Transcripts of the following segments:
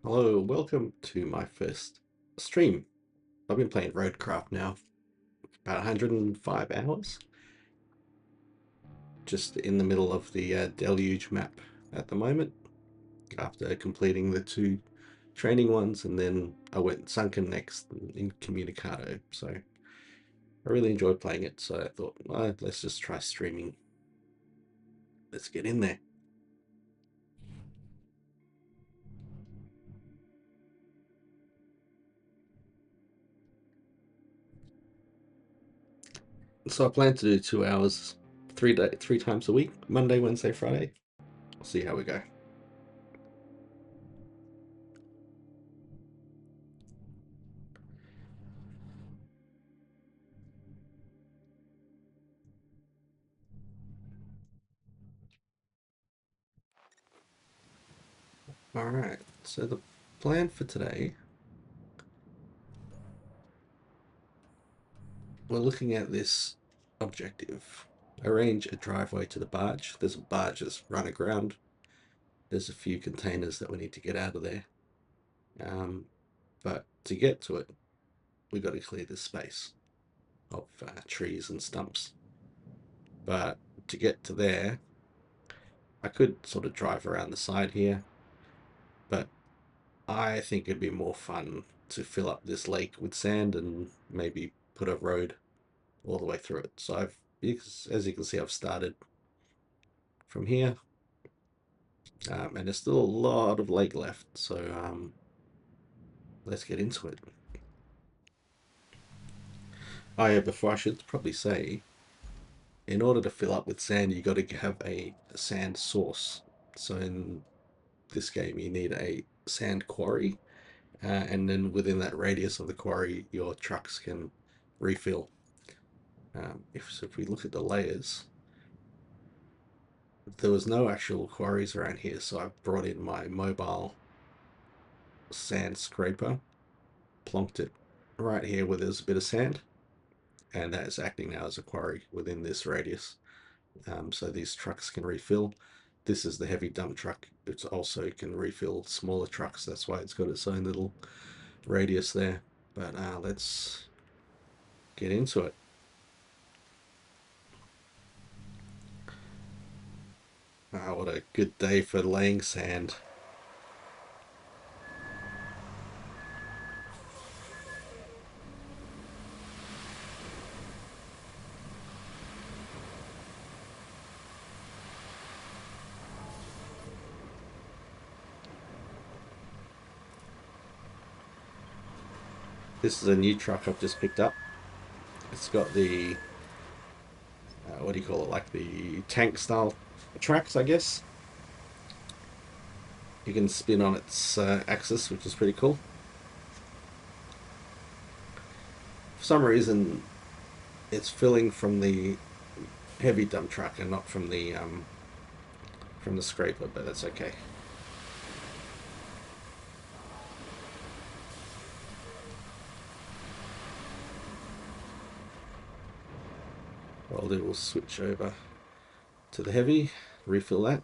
Hello, welcome to my first stream. I've been playing Roadcraft now about 105 hours. Just in the middle of the Deluge map at the moment after completing the two training ones, and then I went Sunken next in Communicado. So I really enjoyed playing it, so I thought, let's just try streaming. Let's get in there. So I plan to do 2 hours, 3 times a week, Monday, Wednesday, Friday. We'll see how we go. All right, so the plan for today, we're looking at this objective. Arrange a driveway to the barge. There's a barge that's run aground. There's a few containers that we need to get out of there. But to get to it, we've got to clear this space of trees and stumps. But to get to there, I could sort of drive around the side here, but I think it'd be more fun to fill up this lake with sand and maybe put a road all the way through it. So as you can see, I've started from here, and there's still a lot of lake left. So let's get into it. Oh yeah, before I should probably say, in order to fill up with sand, you got to have a sand source. So in this game, you need a sand quarry, and then within that radius of the quarry, your trucks can refill. If we look at the layers, there was no actual quarries around here, so I've brought in my mobile sand scraper, plonked it right here where there's a bit of sand, and that is acting now as a quarry within this radius. So these trucks can refill. This is the heavy dump truck. It also can refill smaller trucks. That's why it's got its own little radius there. But let's get into it. What a good day for laying sand. This is a new truck I've just picked up. It's got the, what do you call it, like the tank style tracks, I guess. You can spin on its axis, which is pretty cool. For some reason, it's filling from the heavy dump truck and not from the scraper, but that's okay. What I'll do, we'll switch over to the heavy, refill that.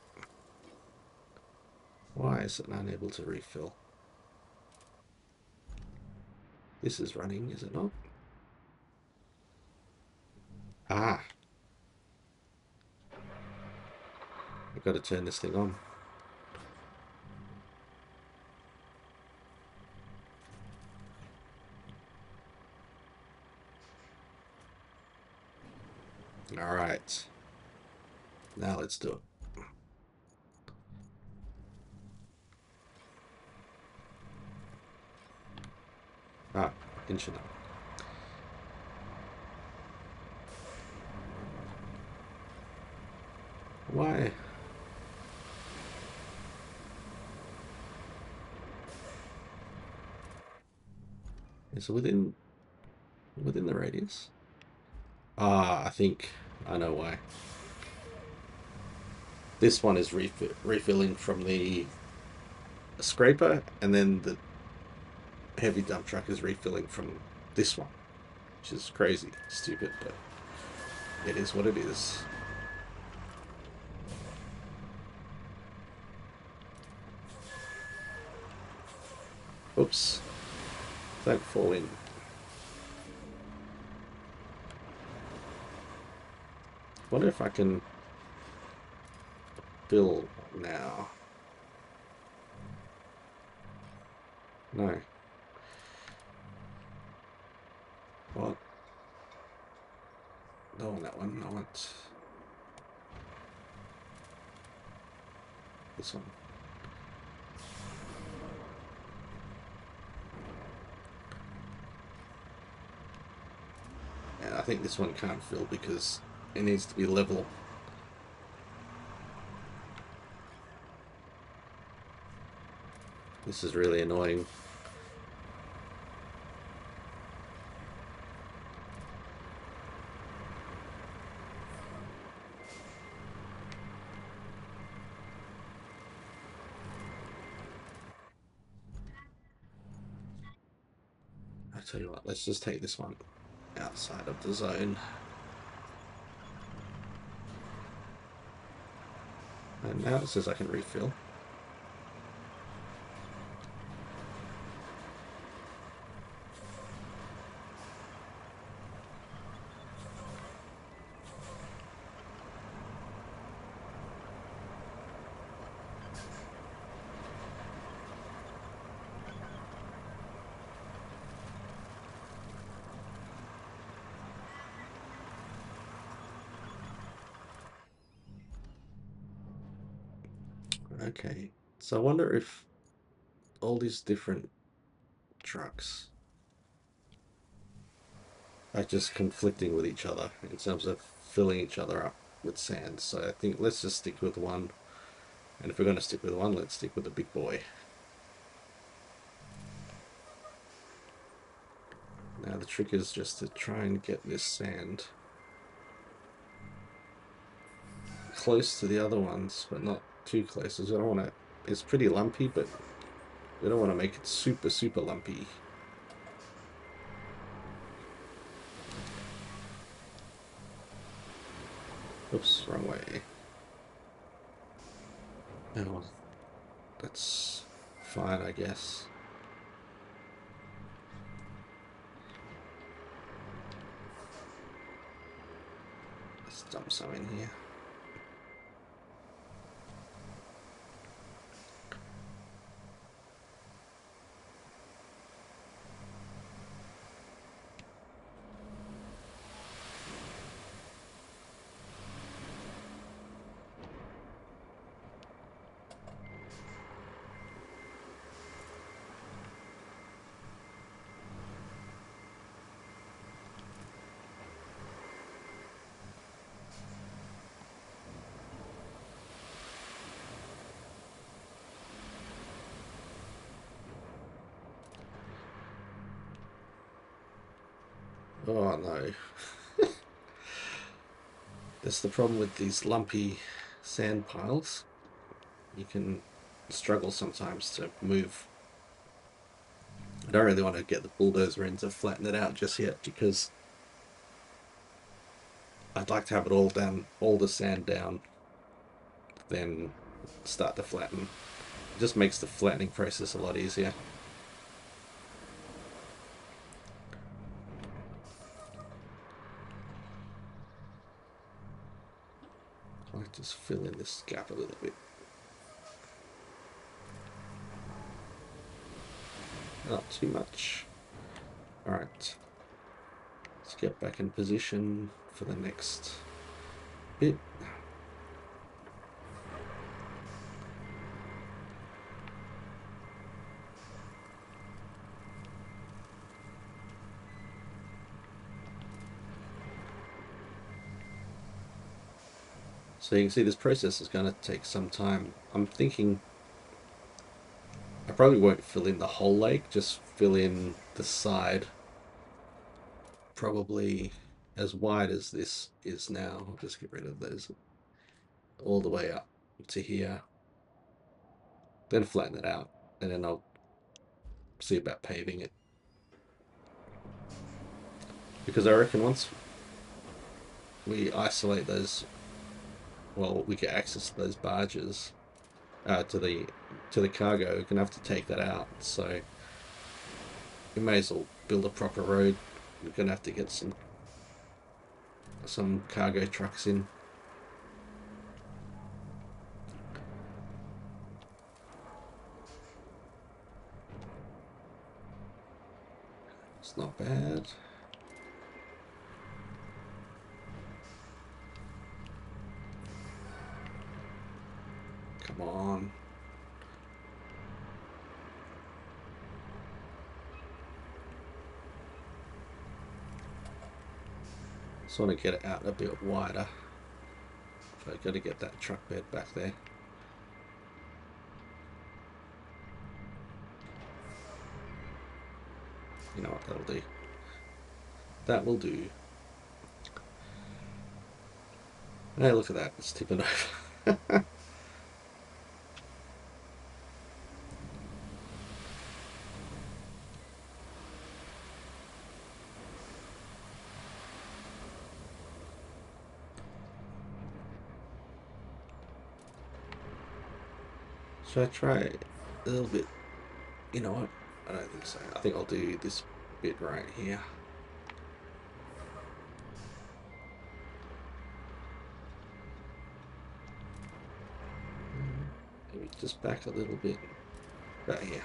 Why is it unable to refill? This is running, is it not? Ah, I've got to turn this thing on. All right, now let's do it. Ah, engine up. Why? Is it within the radius? Ah, I think I know why. This one is refilling from the scraper, and then the heavy dump truck is refilling from this one, which is crazy, stupid, but it is what it is. Oops. Don't fall in. Wonder if I can fill now. No. What? No, on that one. I want this one. And I think this one can't fill because it needs to be level. This is really annoying. I tell you what, let's just take this one outside of the zone. And now it says I can refill. Okay, so I wonder if all these different trucks are just conflicting with each other in terms of filling each other up with sand. So I think let's just stick with one. And if we're going to stick with one, let's stick with the big boy. Now the trick is just to try and get this sand close to the other ones, but not too close. Because I don't want to. It's pretty lumpy, but we don't want to make it super, super lumpy. Oops, wrong way. Oh, that's fine, I guess. Let's dump some in here. Oh no. That's the problem with these lumpy sand piles. You can struggle sometimes to move. I don't really want to get the bulldozer in to flatten it out just yet because I'd like to have it all down, all the sand down, then start to flatten. It just makes the flattening process a lot easier. I might just fill in this gap a little bit. Not too much. Alright. Let's get back in position for the next bit. So you can see this process is going to take some time. I'm thinking I probably won't fill in the whole lake, just fill in the side, probably as wide as this is now. I'll just get rid of those all the way up to here, then flatten it out, and then I'll see about paving it. Because I reckon once we isolate those, well, we get access to those barges, to the cargo, we're gonna have to take that out. So we may as well build a proper road. We're gonna have to get some cargo trucks in. It's not bad. Come on. Just want to get it out a bit wider. So I've got to get that truck bed back there. You know what, that'll do. That will do. Hey, look at that, it's tipping over. Should I try a little bit? You know what? I don't think so. I think I'll do this bit right here. Maybe just back a little bit. Right here.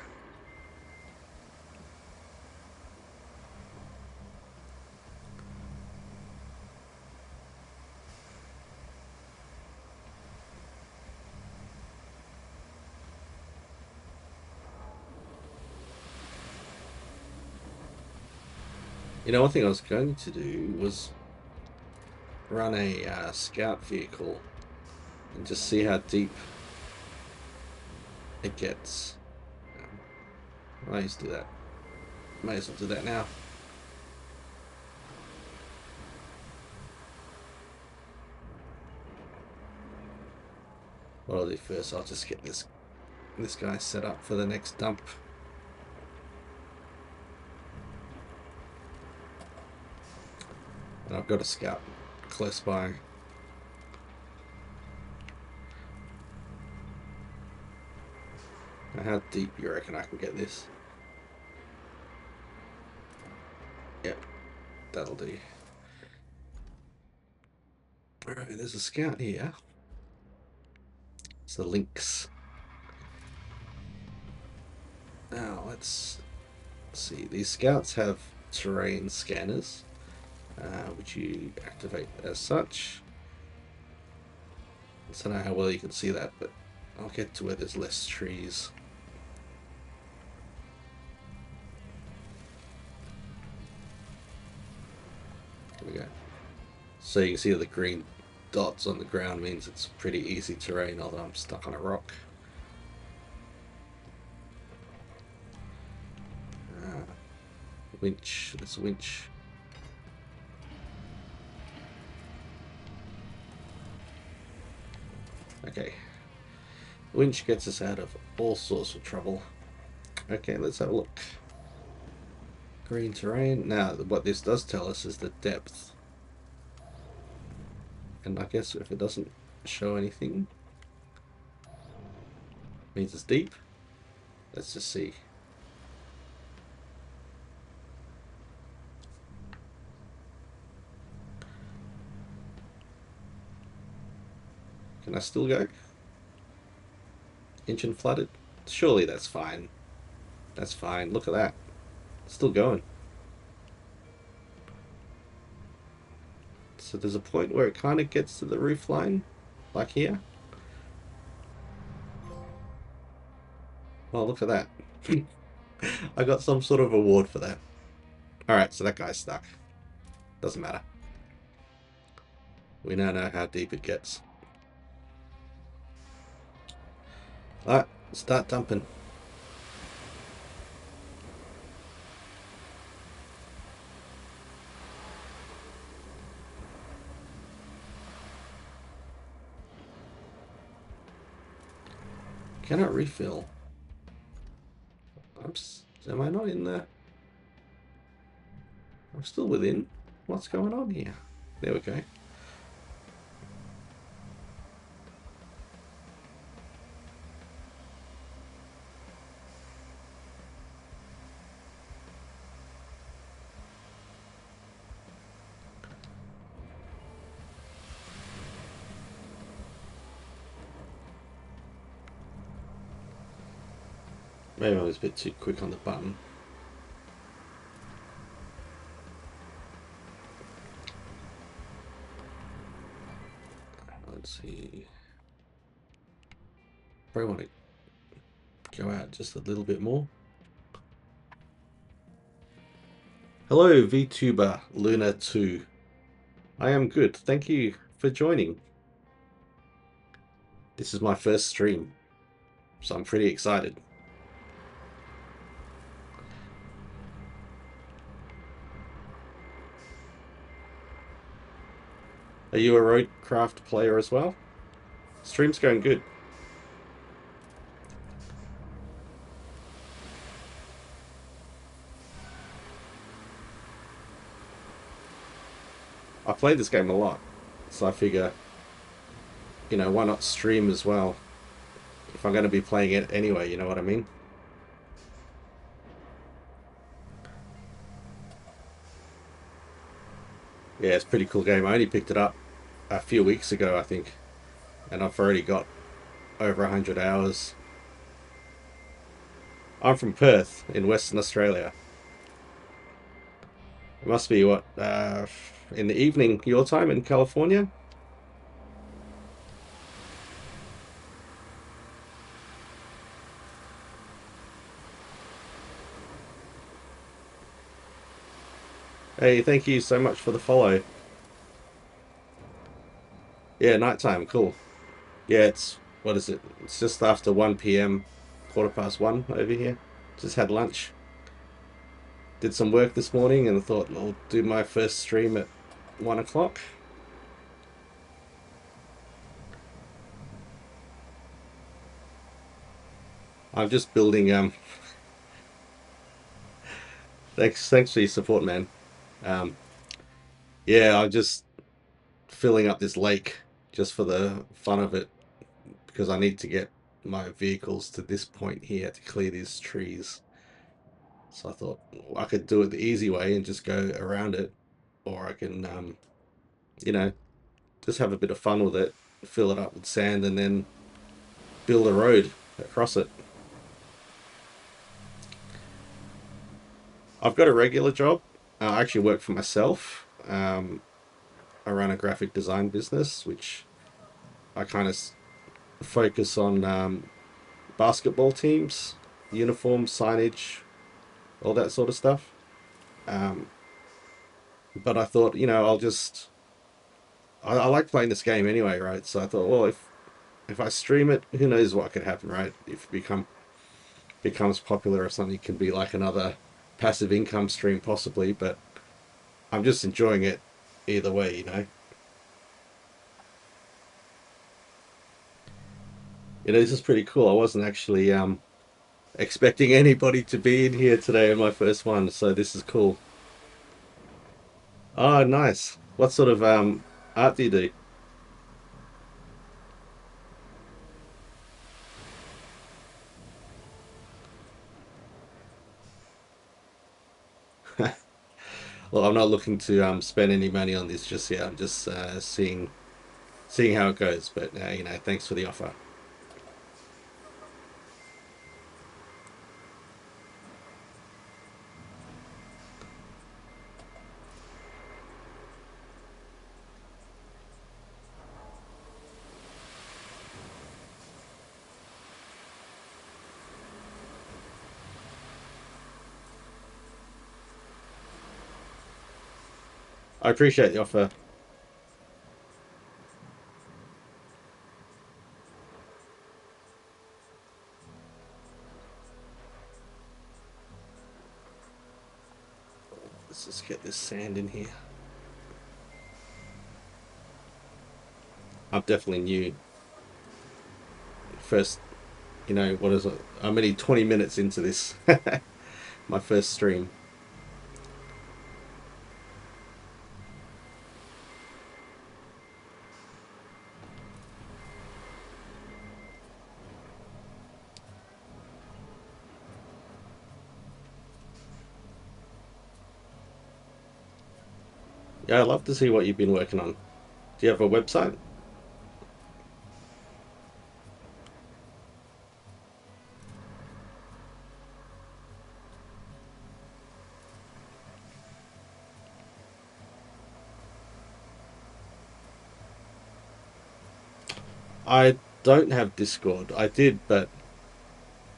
You know, one thing I was going to do was run a scout vehicle and just see how deep it gets. I used to do that. May as well do that now. What I'll do first, I'll just get this guy set up for the next dump. And I've got a scout close by. Now, how deep you reckon I can get this? Yep, that'll do. Alright, there's a scout here. It's the Lynx. Now, let's see. These scouts have terrain scanners, which you activate as such. I don't know how well you can see that, but I'll get to where there's less trees. There we go. So you can see the green dots on the ground means it's pretty easy terrain, although I'm stuck on a rock. Winch, there's a winch. Okay. Winch gets us out of all sorts of trouble. Okay, let's have a look. Green terrain. Now, what this does tell us is the depth. And I guess if it doesn't show anything, it means it's deep. Let's just see. Can I still go? Engine flooded? Surely that's fine. That's fine. Look at that. It's still going. So there's a point where it kind of gets to the roof line, like here. Well, look at that. I got some sort of award for that. Alright, so that guy's stuck. Doesn't matter. We now know how deep it gets. Alright, start dumping. Cannot refill. Am I not in there? I'm still within. What's going on here? There we go. Maybe I was a bit too quick on the button. Let's see. Probably want to go out just a little bit more. Hello, VTuber Luna 2. I am good. Thank you for joining. This is my first stream, so I'm pretty excited. Are you a Roadcraft player as well? Stream's going good. I played this game a lot, so I figure, you know, why not stream as well? If I'm going to be playing it anyway, you know what I mean? Yeah, it's a pretty cool game. I only picked it up a few weeks ago, I think, and I've already got over 100 hours. I'm from Perth in Western Australia. It must be what, in the evening your time in California? Hey, thank you so much for the follow. Yeah, nighttime, cool. Yeah, it's, what is it? It's just after 1 p.m., quarter past 1 over here. Just had lunch. Did some work this morning and thought I'll do my first stream at 1 o'clock. I'm just building, thanks for your support, man. Um, yeah, I'm just filling up this lake just for the fun of it because I need to get my vehicles to this point here to clear these trees. So I thought I could do it the easy way and just go around it, or I can, you know, just have a bit of fun with it, fill it up with sand, and then build a road across it. I've got a regular job. I actually work for myself. I run a graphic design business, which I kind of focus on basketball teams, uniforms, signage, all that sort of stuff. Um, but I thought, you know, I like playing this game anyway, right? So I thought, well, if I stream it, who knows what could happen, right? If it becomes popular or something, it can be like another passive income stream possibly. But I'm just enjoying it either way, you know. You know, this is pretty cool. I wasn't actually expecting anybody to be in here today on my first one, so this is cool. Oh, nice. What sort of art do you do? Well, I'm not looking to spend any money on this just yet. I'm just seeing how it goes. But you know, thanks for the offer. I appreciate the offer. Let's just get this sand in here. I'm definitely new. First, you know, what is it? I'm only 20 minutes into this. My first stream. Yeah, I'd love to see what you've been working on. Do you have a website? I don't have Discord. I did, but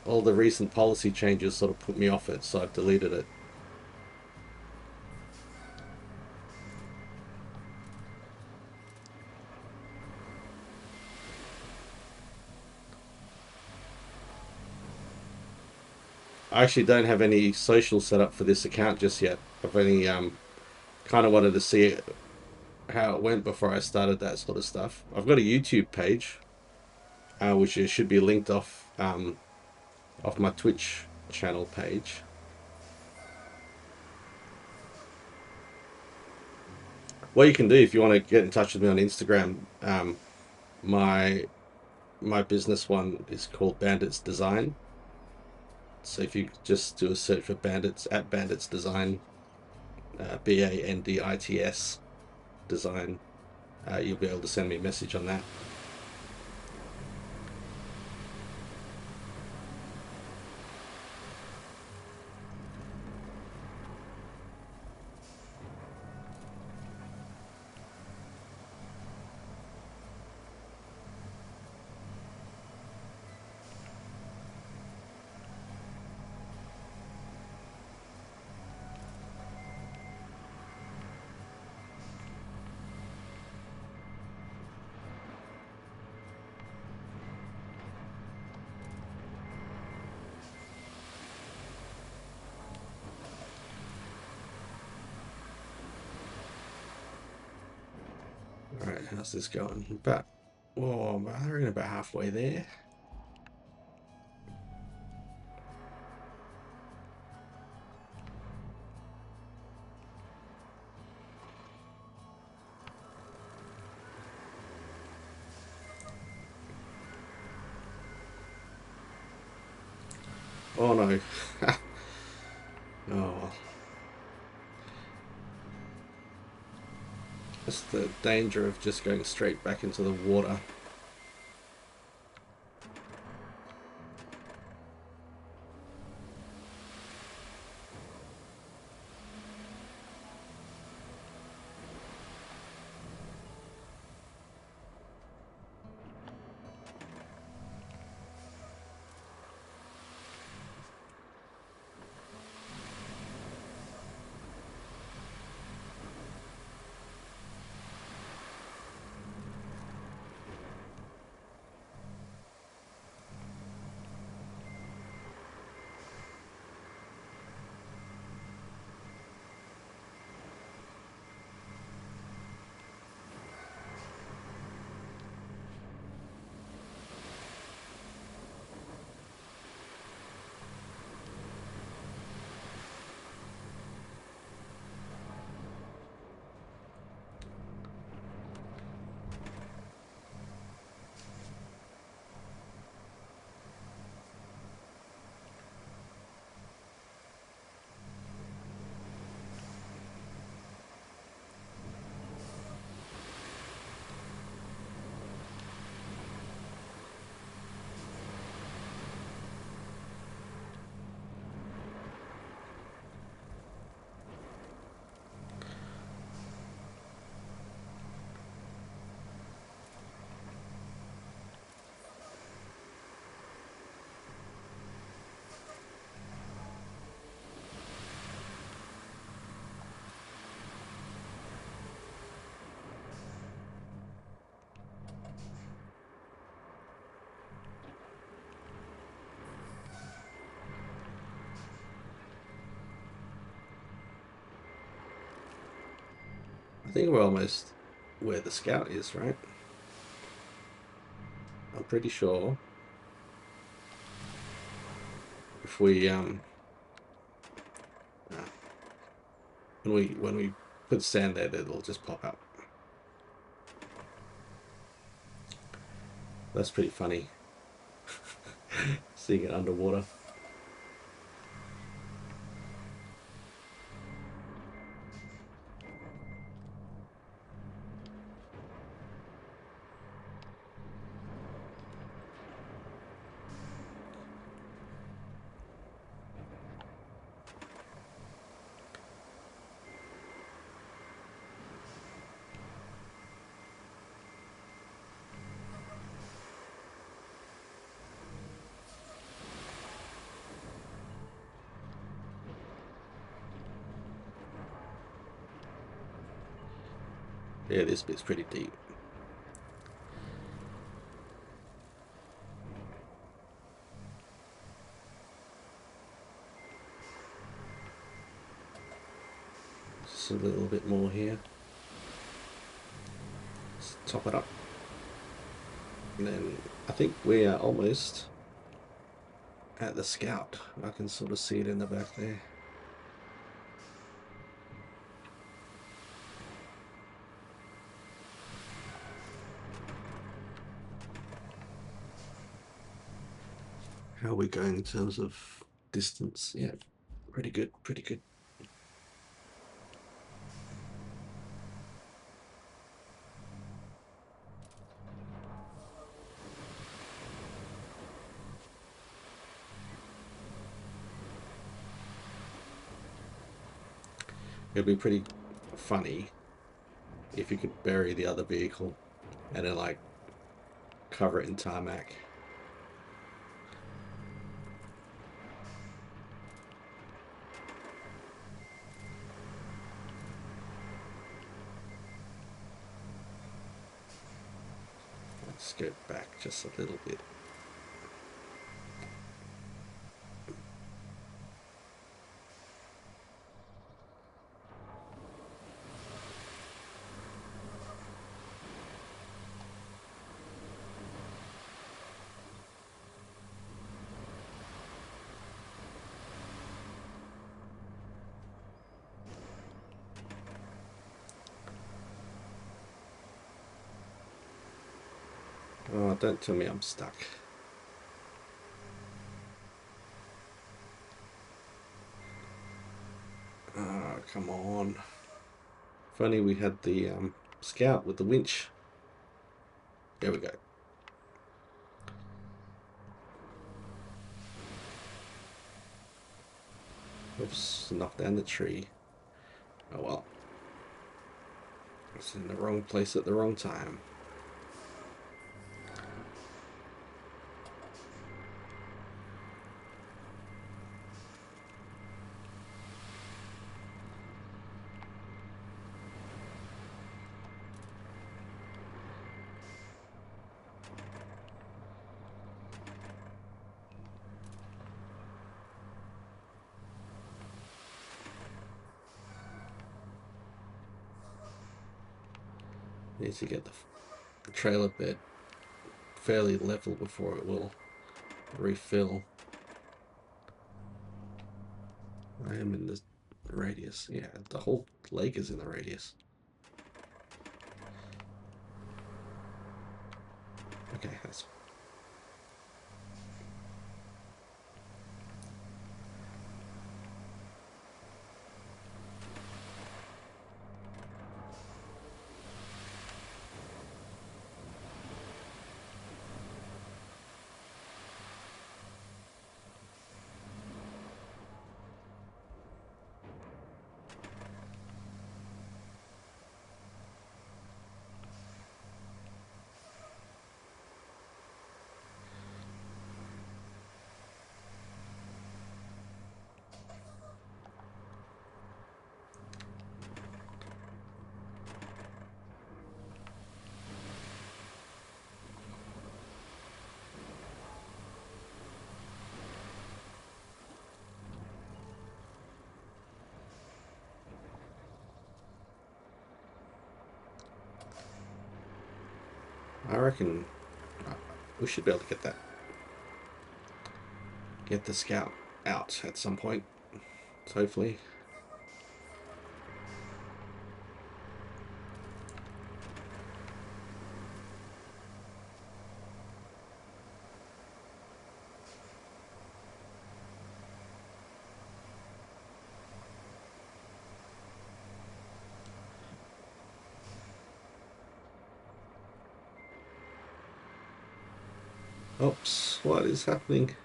all the recent policy changes sort of put me off it, so I've deleted it. I actually don't have any social set up for this account just yet. I've only kind of wanted to see how it went before I started that sort of stuff. I've got a YouTube page, which should be linked off my Twitch channel page. What you can do if you want to get in touch with me on Instagram, my my business one is called Bandits Design. So if you just do a search for Bandits at Bandits Design, BANDITS Design, you'll be able to send me a message on that. All right, how's this going? Oh, we're in about halfway there. Oh no. Oh, that's the danger of just going straight back into the water. I think we're almost where the scout is, right? I'm pretty sure if we uh, when we put sand there, it'll just pop up. That's pretty funny. Seeing it underwater. Yeah, this bit's pretty deep. Just a little bit more here. Let's top it up. And then I think we are almost at the Scout. I can sort of see it in the back there. How are we going in terms of distance? Yeah, pretty good, pretty good. It'd be pretty funny if you could bury the other vehicle and then like cover it in tarmac. Let's go back just a little bit. Oh, don't tell me I'm stuck. Oh, come on. If only we had the Scout with the winch. There we go. We've knocked down the tree. Oh well. It's in the wrong place at the wrong time. Need to get the trailer bed fairly level before it will refill. I am in the radius. Yeah, the whole lake is in the radius. Okay, that's... I reckon we should be able to get that. Get the Scout out at some point. Hopefully. Oops, what is happening?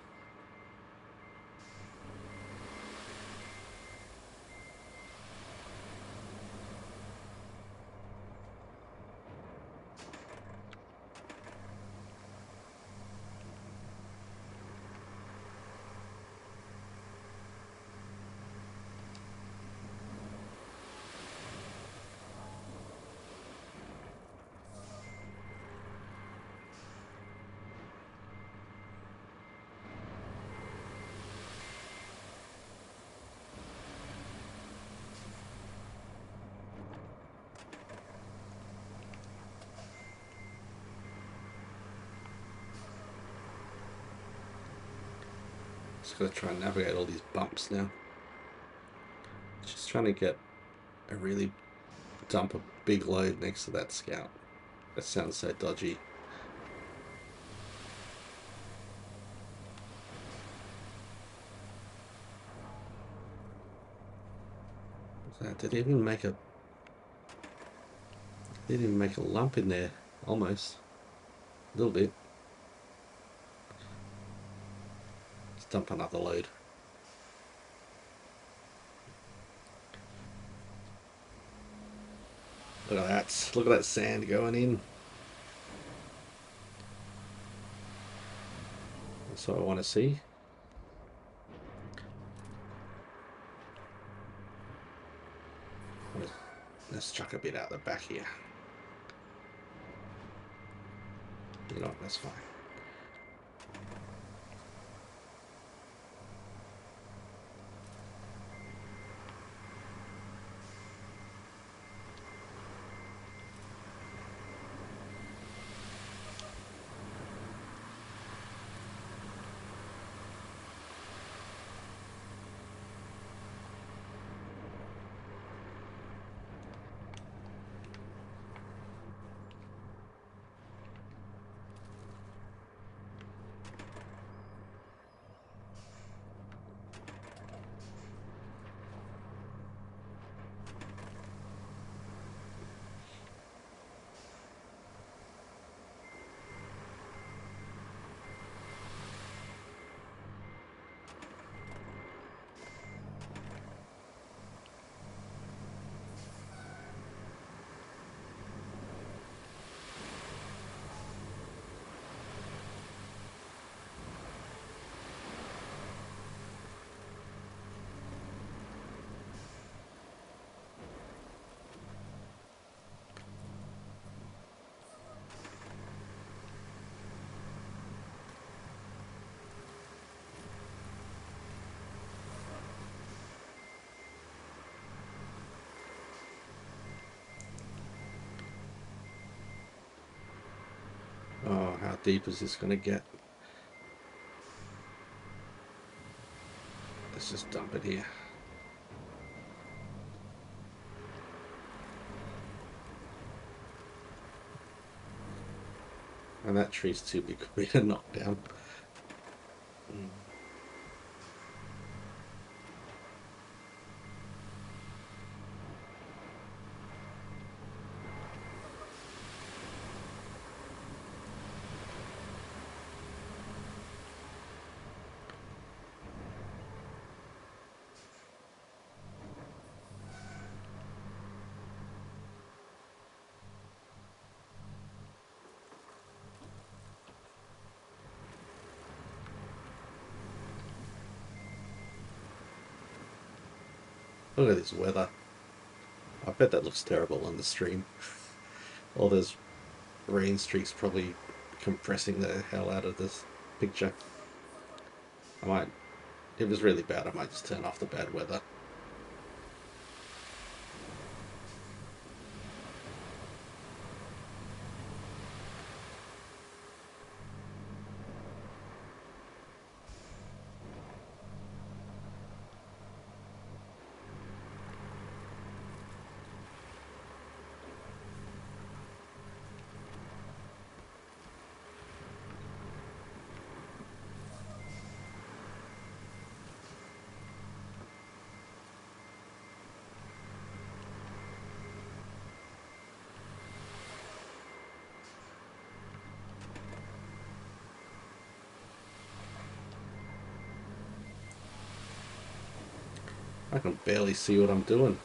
Just gotta try and navigate all these bumps now. Just trying to get a really dump a big load next to that scout. That sounds so dodgy. Did it even make a? Didn't even make a lump in there. Almost. A little bit. Let's dump another load. Look at that. Look at that sand going in. That's what I want to see. Let's chuck a bit out the back here. You know what, that's fine. Oh, how deep is this going to get? Let's just dump it here. And that tree's too big for me to knock down. Look at this weather. I bet that looks terrible on the stream. All those rain streaks probably compressing the hell out of this picture. I might, if it's really bad, I might just turn off the bad weather. I can barely see what I'm doing.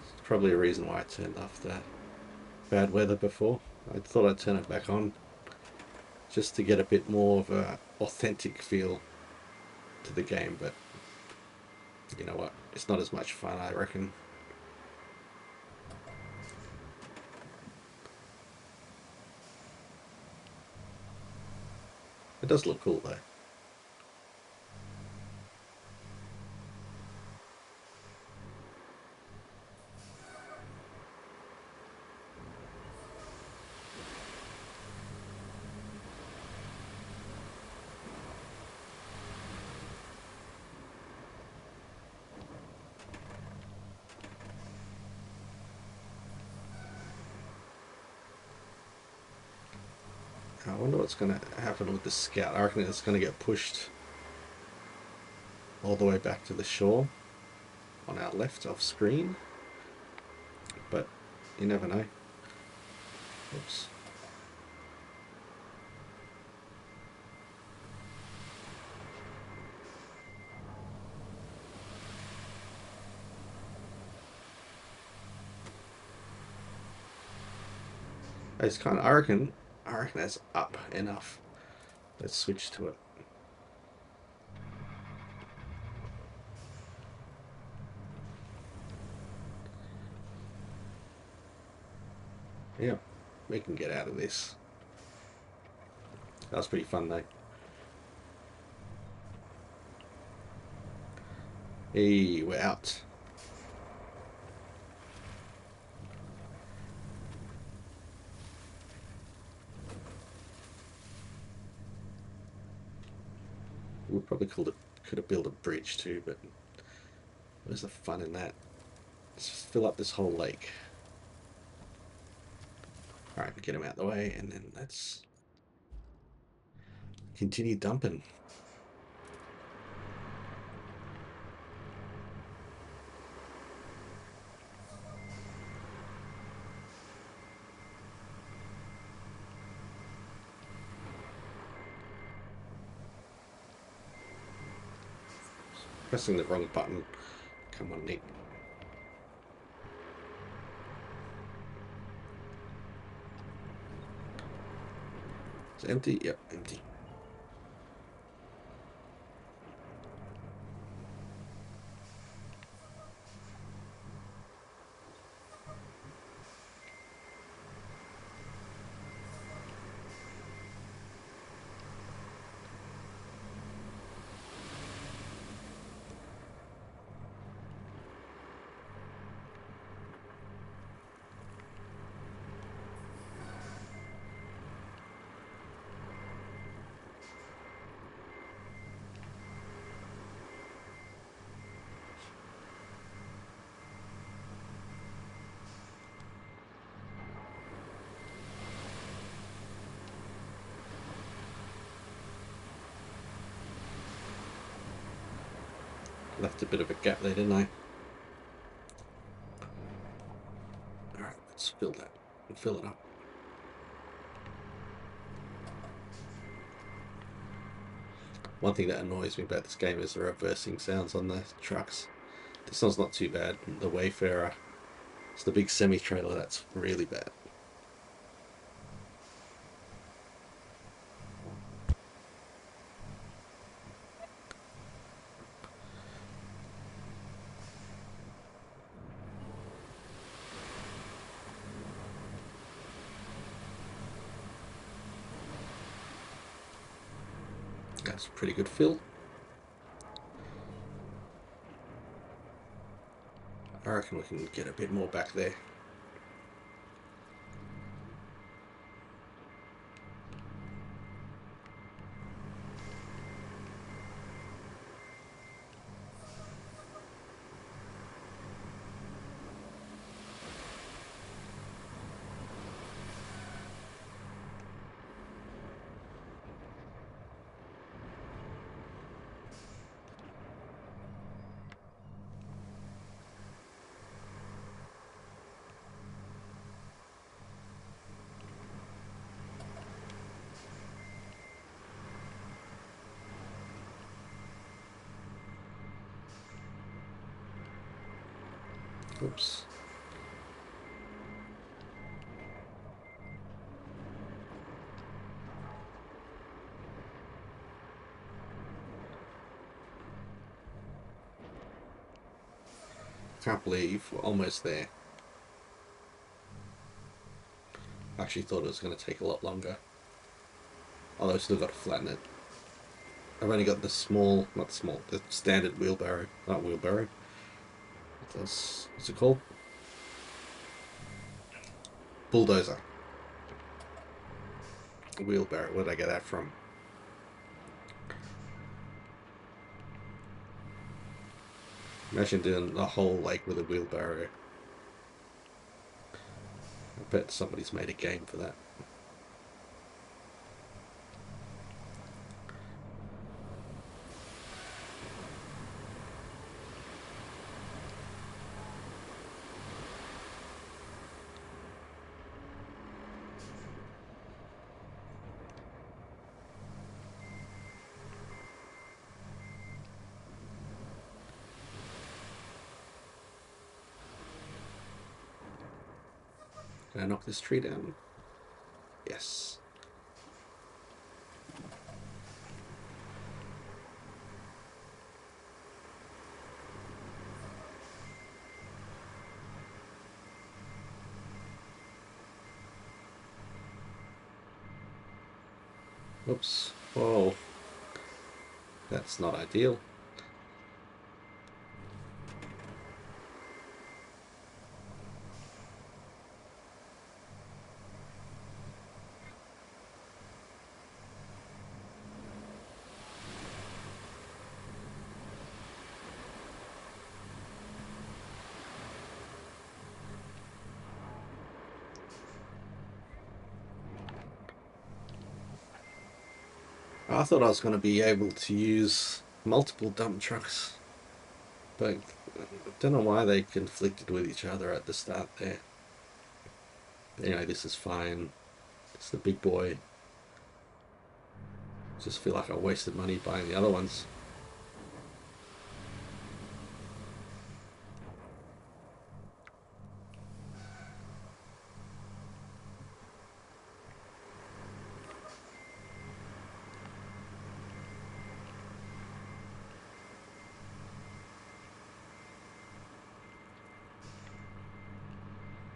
It's probably a reason why I turned off the bad weather before. I thought I'd turn it back on just to get a bit more of a authentic feel to the game, but you know what? It's not as much fun, I reckon. It does look cool though. I wonder what's going to happen with the scout. I reckon it's going to get pushed all the way back to the shore on our left off screen, but you never know. Oops. It's kind of, I reckon that's up enough. Let's switch to it. Yeah, we can get out of this. That was pretty fun though. Hey, we're out. We probably could have built a bridge too, but where's the fun in that? Let's just fill up this whole lake. Alright, get him out the way, and then let's continue dumping. Pressing the wrong button. Come on, Nick. It's empty? Yep, empty. Left a bit of a gap there, didn't I? Alright, let's fill that and fill it up. One thing that annoys me about this game is the reversing sounds on the trucks. This one's not too bad. The Wayfarer, it's the big semi-trailer that's really bad. That's a pretty good fill. I reckon we can get a bit more back there. Oops. Can't believe we're almost there. I actually thought it was going to take a lot longer. Although I've still got to flatten it. I've only got the small, not small, the standard wheelbarrow. Not wheelbarrow. What's it called? Bulldozer. Wheelbarrow. Where did I get that from? Imagine doing the whole lake with a wheelbarrow. I bet somebody's made a game for that. Can I knock this tree down? Yes. Oops. Whoa. That's not ideal. I thought I was going to be able to use multiple dump trucks, but I don't know why they conflicted with each other at the start there. Anyway, this is fine. It's the big boy. Just feel like I wasted money buying the other ones.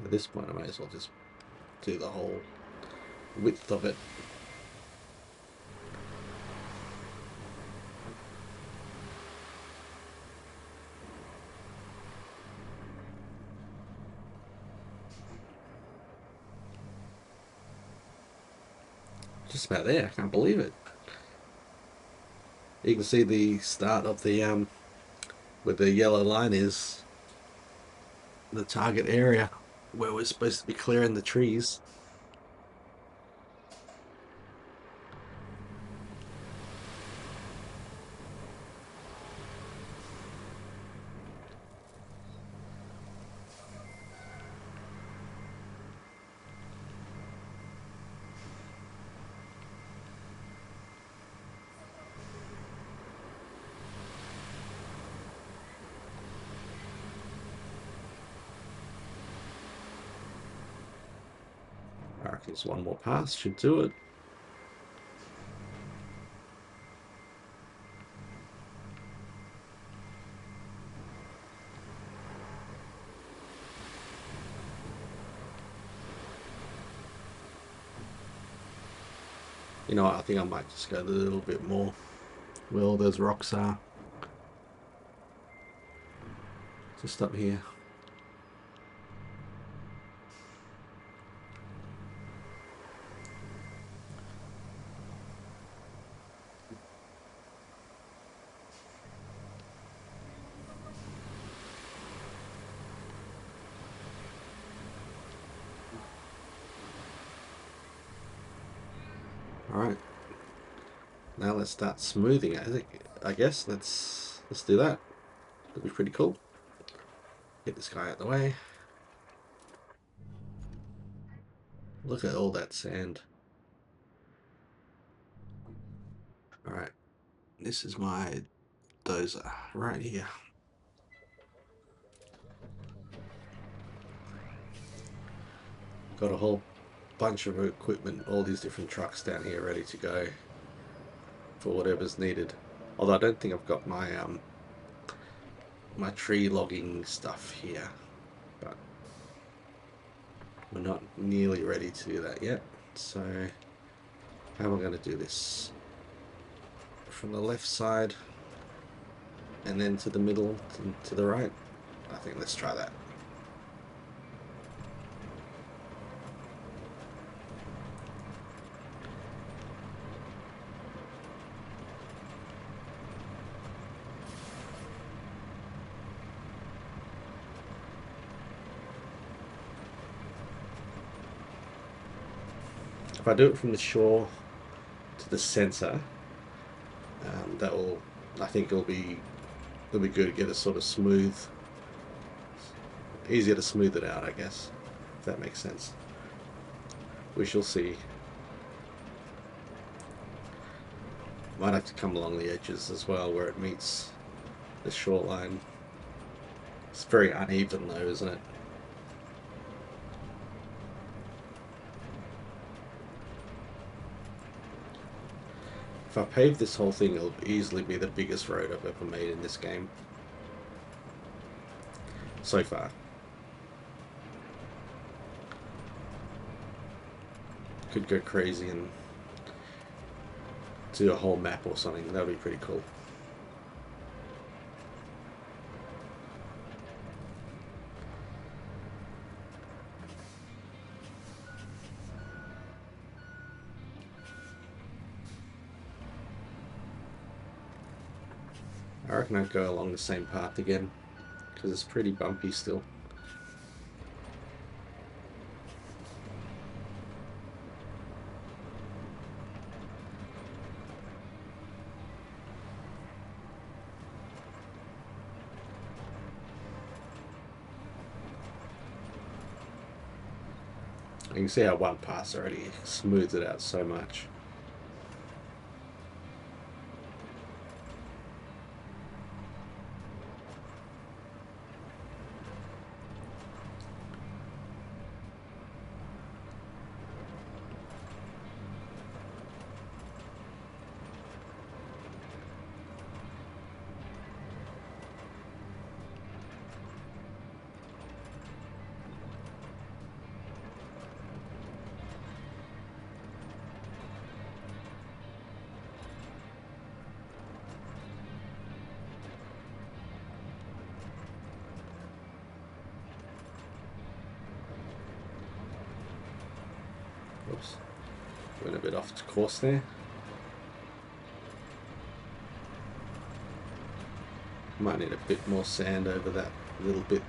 At this point, I might as well just do the whole width of it. Just about there. I can't believe it. You can see the start of the where the yellow line is, the target area where we're supposed to be clearing the trees. I reckon it's one more pass should do it. You know what, I think I might just go a little bit more where all those rocks are. Just up here. Alright. Now let's start smoothing it. I guess let's do that. That'd be pretty cool. Get this guy out of the way. Look at all that sand. Alright. This is my dozer right here. Got a whole bunch of equipment, all these different trucks down here ready to go for whatever's needed. Although I don't think I've got my my tree logging stuff here, but we're not nearly ready to do that yet. So how am I going to do this? From the left side and then to the middle to the right? I think let's try that. If I do it from the shore to the center, that will, I think it'll be good to get a sort of smooth, easier to smooth it out, I guess, if that makes sense. We shall see. Might have to come along the edges as well where it meets the shoreline. It's very uneven though, isn't it? If I pave this whole thing, it'll easily be the biggest road I've ever made in this game. So far. Could go crazy and do a whole map or something. That would be pretty cool. I reckon I'd go along the same path again, because it's pretty bumpy still. You can see how one pass already smooths it out so much. Oops. Went a bit off course there. Might need a bit more sand over that little bit.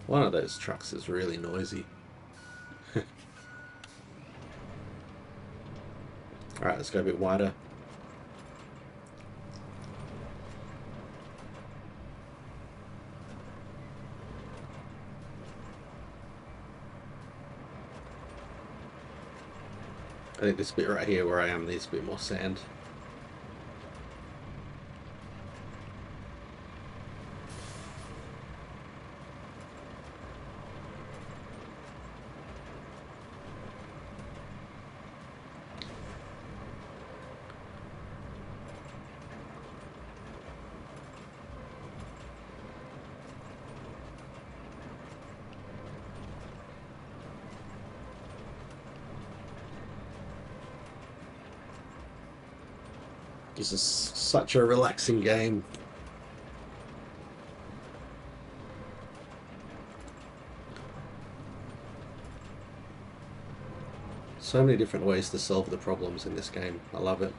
One of those trucks is really noisy. Alright, let's go a bit wider. I think this bit right here where I am needs a bit more sand. This is such a relaxing game. So many different ways to solve the problems in this game. I love it.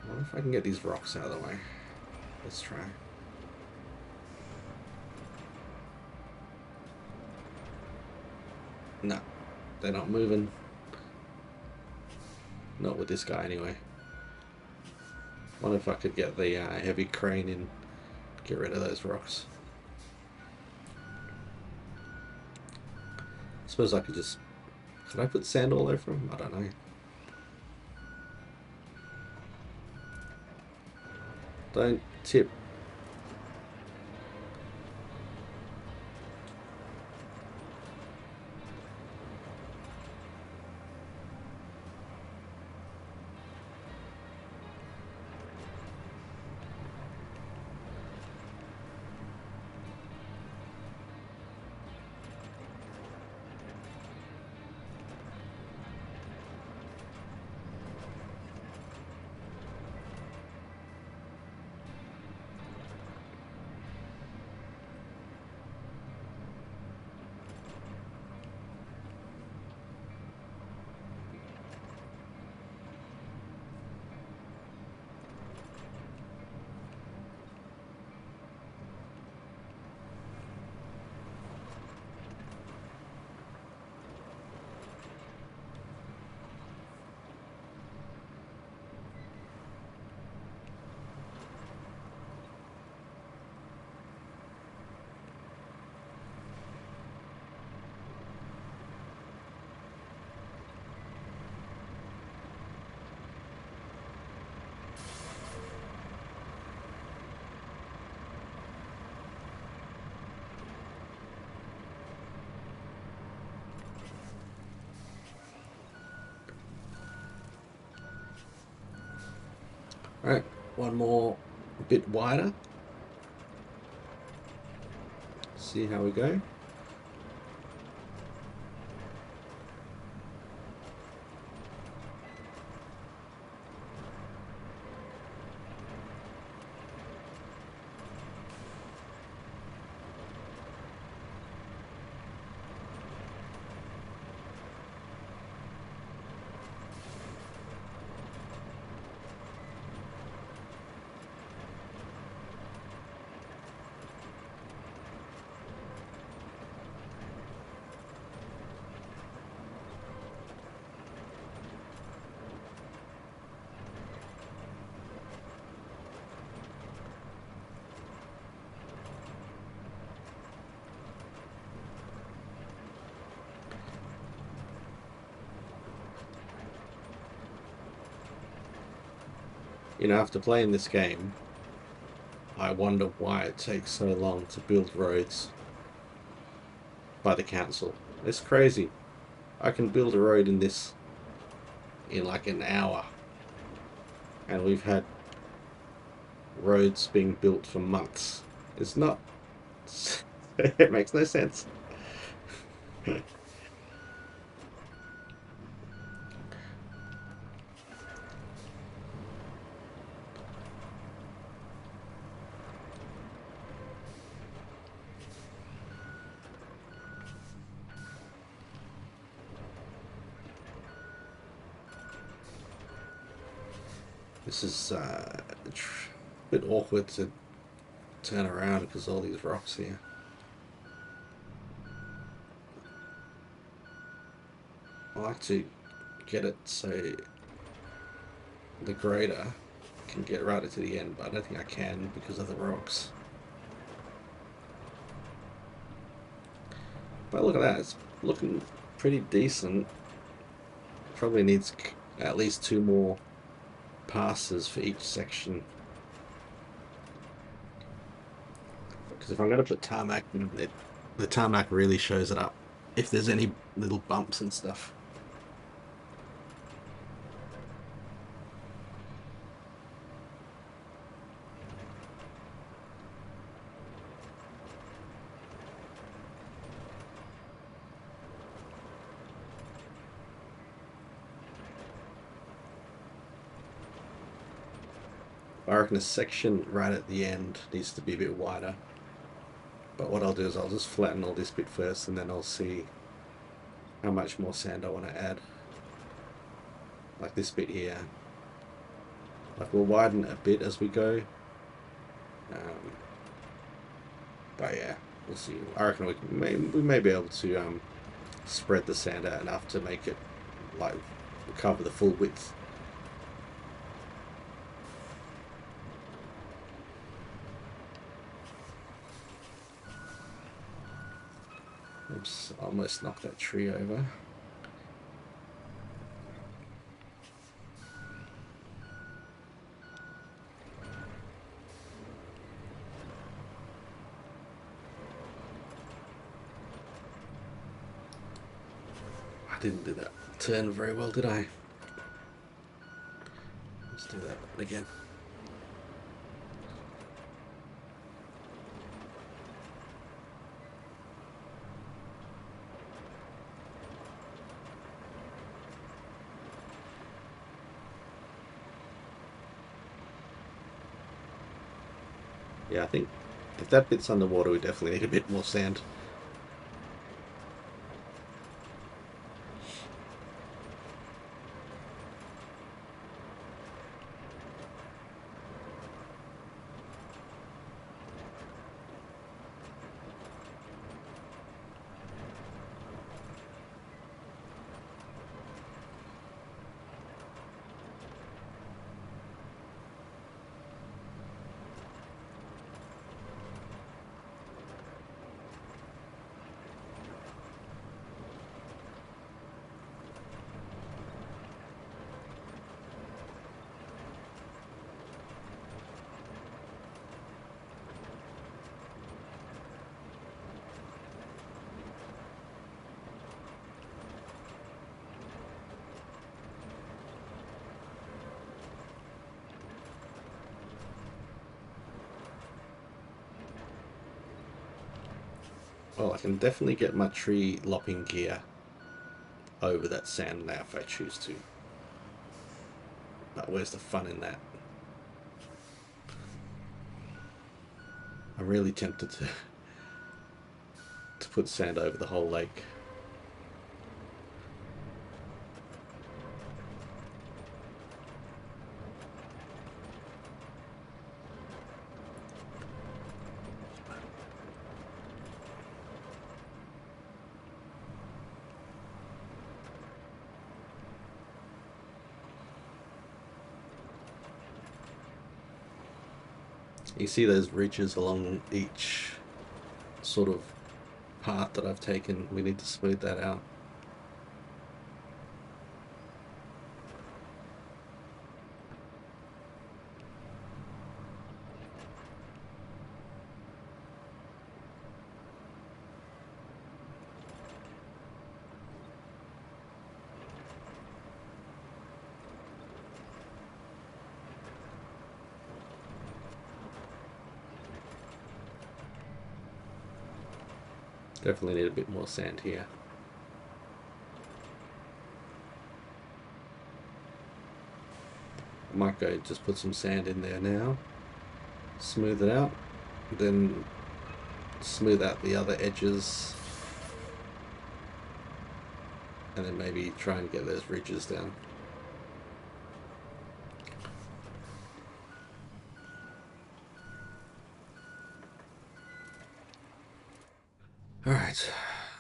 I wonder if I can get these rocks out of the way. Let's try. No, they're not moving. Not with this guy anyway. Wonder if I could get the heavy crane in, get rid of those rocks. I suppose I could just... Could I put sand all over them? I don't know. Don't tip. Alright, one more bit wider. See how we go. You know, after playing this game, I wonder why it takes so long to build roads by the council. It's crazy. I can build a road in this in like an hour, and we've had roads being built for months. It's not. It makes no sense. This is a bit awkward to turn around because all these rocks here. I like to get it so the grader can get right to the end, but I don't think I can because of the rocks. But look at that, it's looking pretty decent. Probably needs at least 2 more passes for each section. Because if I'm going to put tarmac, the tarmac really shows it up if there's any little bumps and stuff. I reckon a section right at the end needs to be a bit wider. But what I'll do is I'll just flatten all this bit first, and then I'll see how much more sand I want to add. Like this bit here. Like we'll widen a bit as we go. But yeah, we'll see. I reckon we may be able to spread the sand out enough to make it like cover the full width. Oops, I almost knocked that tree over. I didn't do that turn very well, did I? Let's do that again. Yeah, I think if that bit's underwater, we definitely need a bit more sand. Well, I can definitely get my tree lopping gear over that sand now if I choose to. But where's the fun in that? I'm really tempted to put sand over the whole lake. You see those ridges along each sort of path that I've taken. We need to smooth that out. Definitely need a bit more sand here. I might go just put some sand in there now, smooth it out, then smooth out the other edges, and then maybe try and get those ridges down. Alright,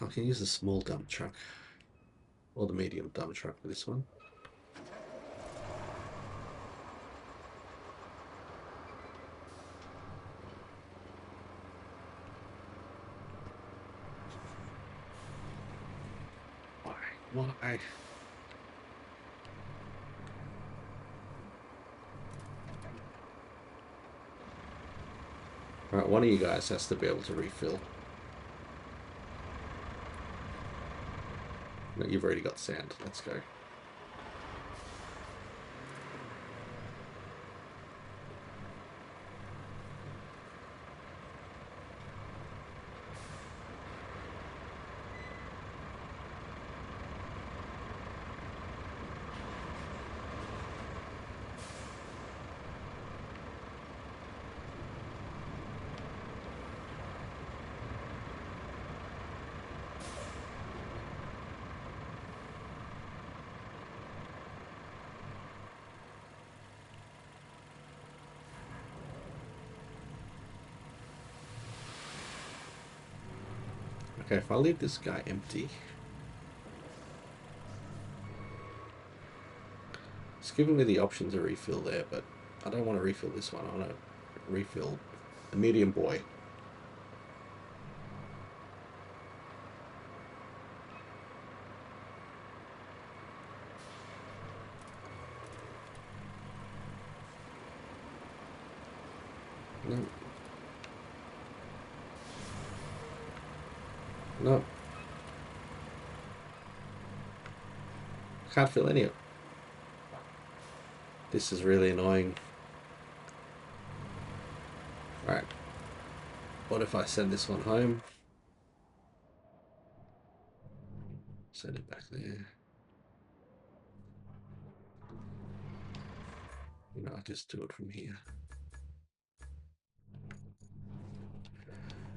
I can use the small dump truck, or the medium dump truck for this one. Why? Alright, one of you guys has to be able to refill. No, you've already got sand. Let's go. Okay, if I leave this guy empty, it's giving me the option to refill there, but I don't want to refill this one. I want to refill the medium boy. No. No. Can't fill any of it. This is really annoying. Alright. What if I send this one home? Send it back there. You know, I'll just do it from here.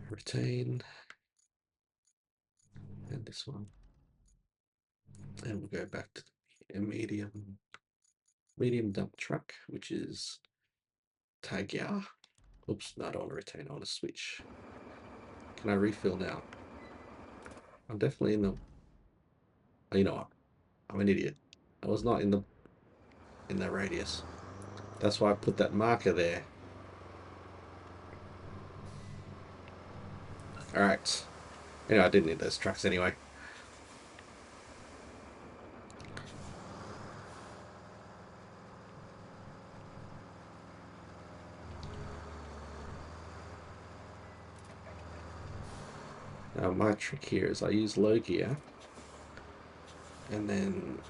Retain. And this one. And we'll go back to the medium dump truck, which is Tagya. Oops, no, I don't want to retain, I want to switch. Can I refill now? I'm definitely in the... Oh, you know what? I'm an idiot. I was not in that radius. That's why I put that marker there. Alright. Anyway, I didn't need those trucks anyway. Now my trick here is I use low gear, and then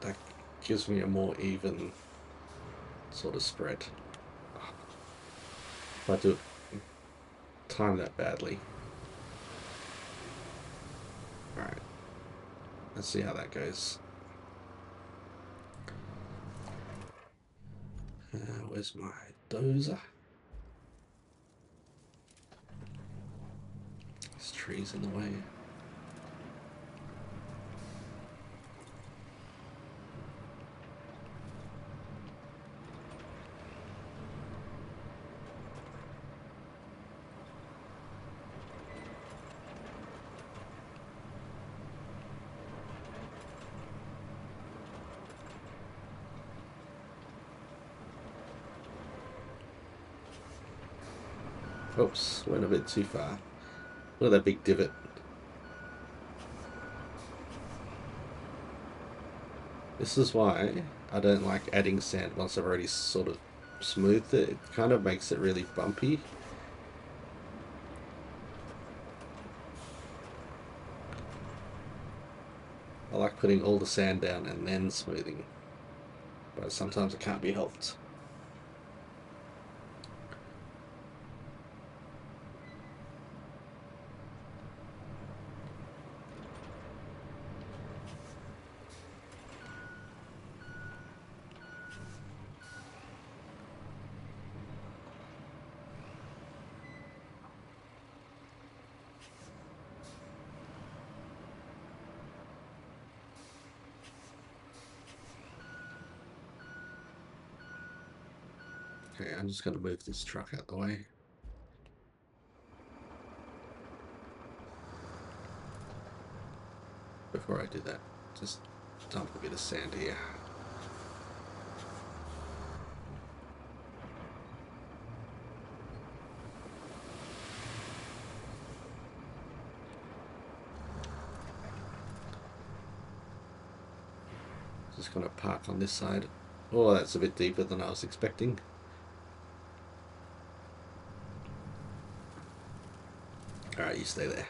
that gives me a more even sort of spread. If I do time that badly. Let's see how that goes. Where's my dozer? There's trees in the way. Oops, went a bit too far. Look at that big divot. This is why I don't like adding sand once I've already sort of smoothed it. It kind of makes it really bumpy. I like putting all the sand down and then smoothing, but sometimes it can't be helped. Okay, I'm just going to move this truck out the way. Before I do that, just dump a bit of sand here. Just going to park on this side. Oh, that's a bit deeper than I was expecting. Alright, you stay there.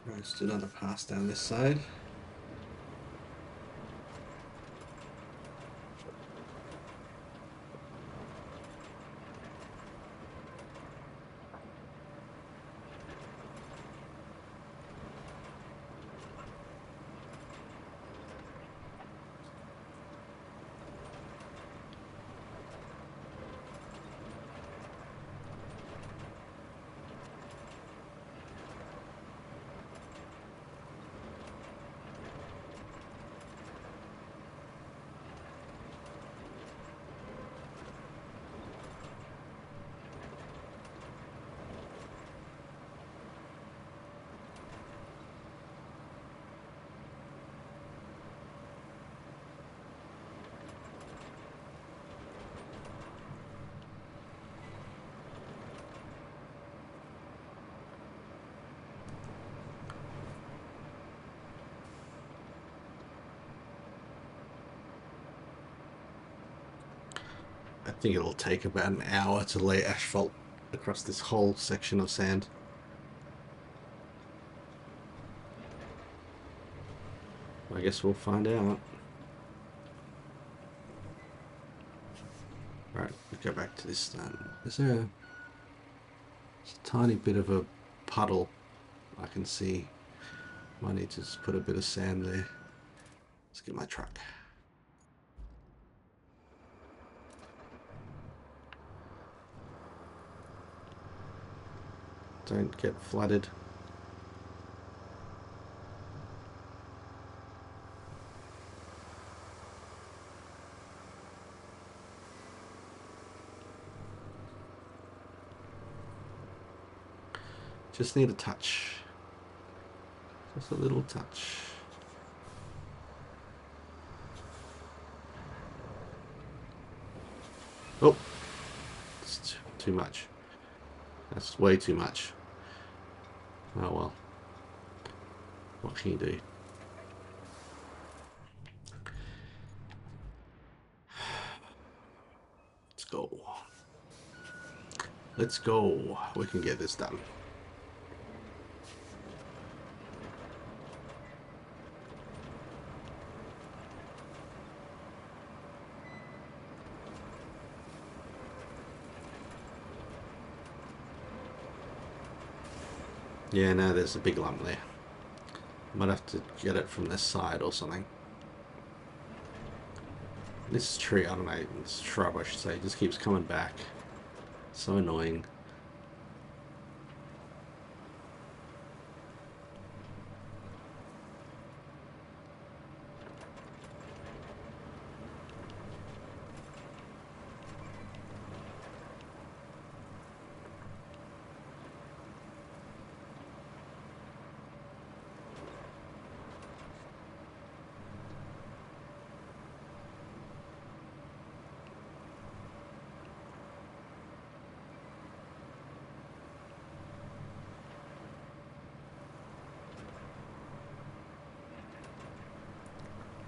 Let's do another pass down this side. I think it'll take about an hour to lay asphalt across this whole section of sand. I guess we'll find out. Right, let's go back to this then. Is there a tiny bit of a puddle I can see? Might need to just put a bit of sand there. Let's get my truck. Don't get flooded. Just need a touch. Just a little touch. Oh, it's too much. That's way too much. Oh well. What can you do? Let's go. Let's go. We can get this done. Yeah, no, there's a big lump there. Might have to get it from this side or something. This tree, I don't know, this shrub I should say, just keeps coming back. So annoying.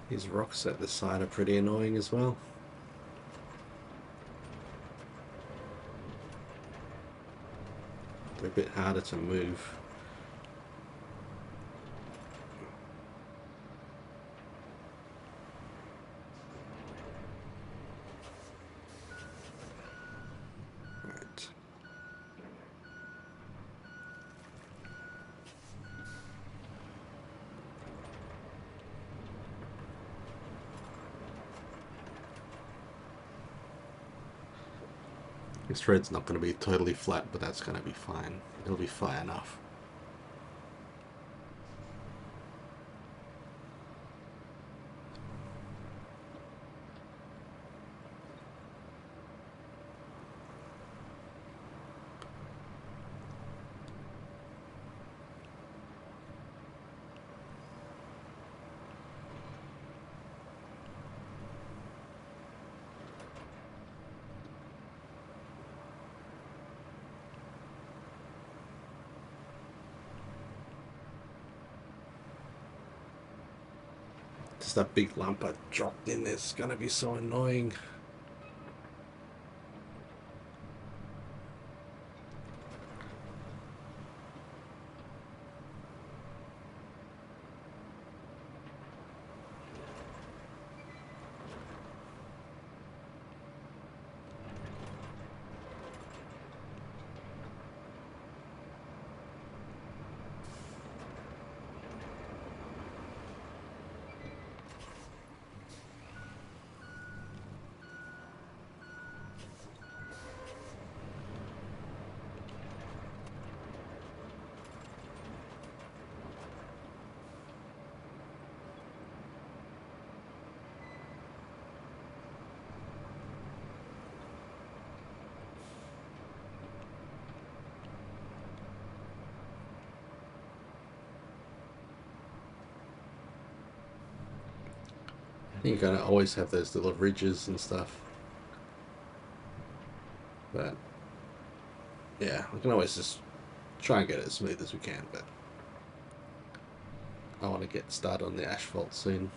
These rocks at the side are pretty annoying as well. They're a bit harder to move. Right. This road's not going to be totally flat, but that's going to be fine. It'll be fine enough. Just that big lump I dropped in there's going to be so annoying. You're gonna always have those little ridges and stuff. But yeah, we can always just try and get it as smooth as we can, but I want to get started on the asphalt soon.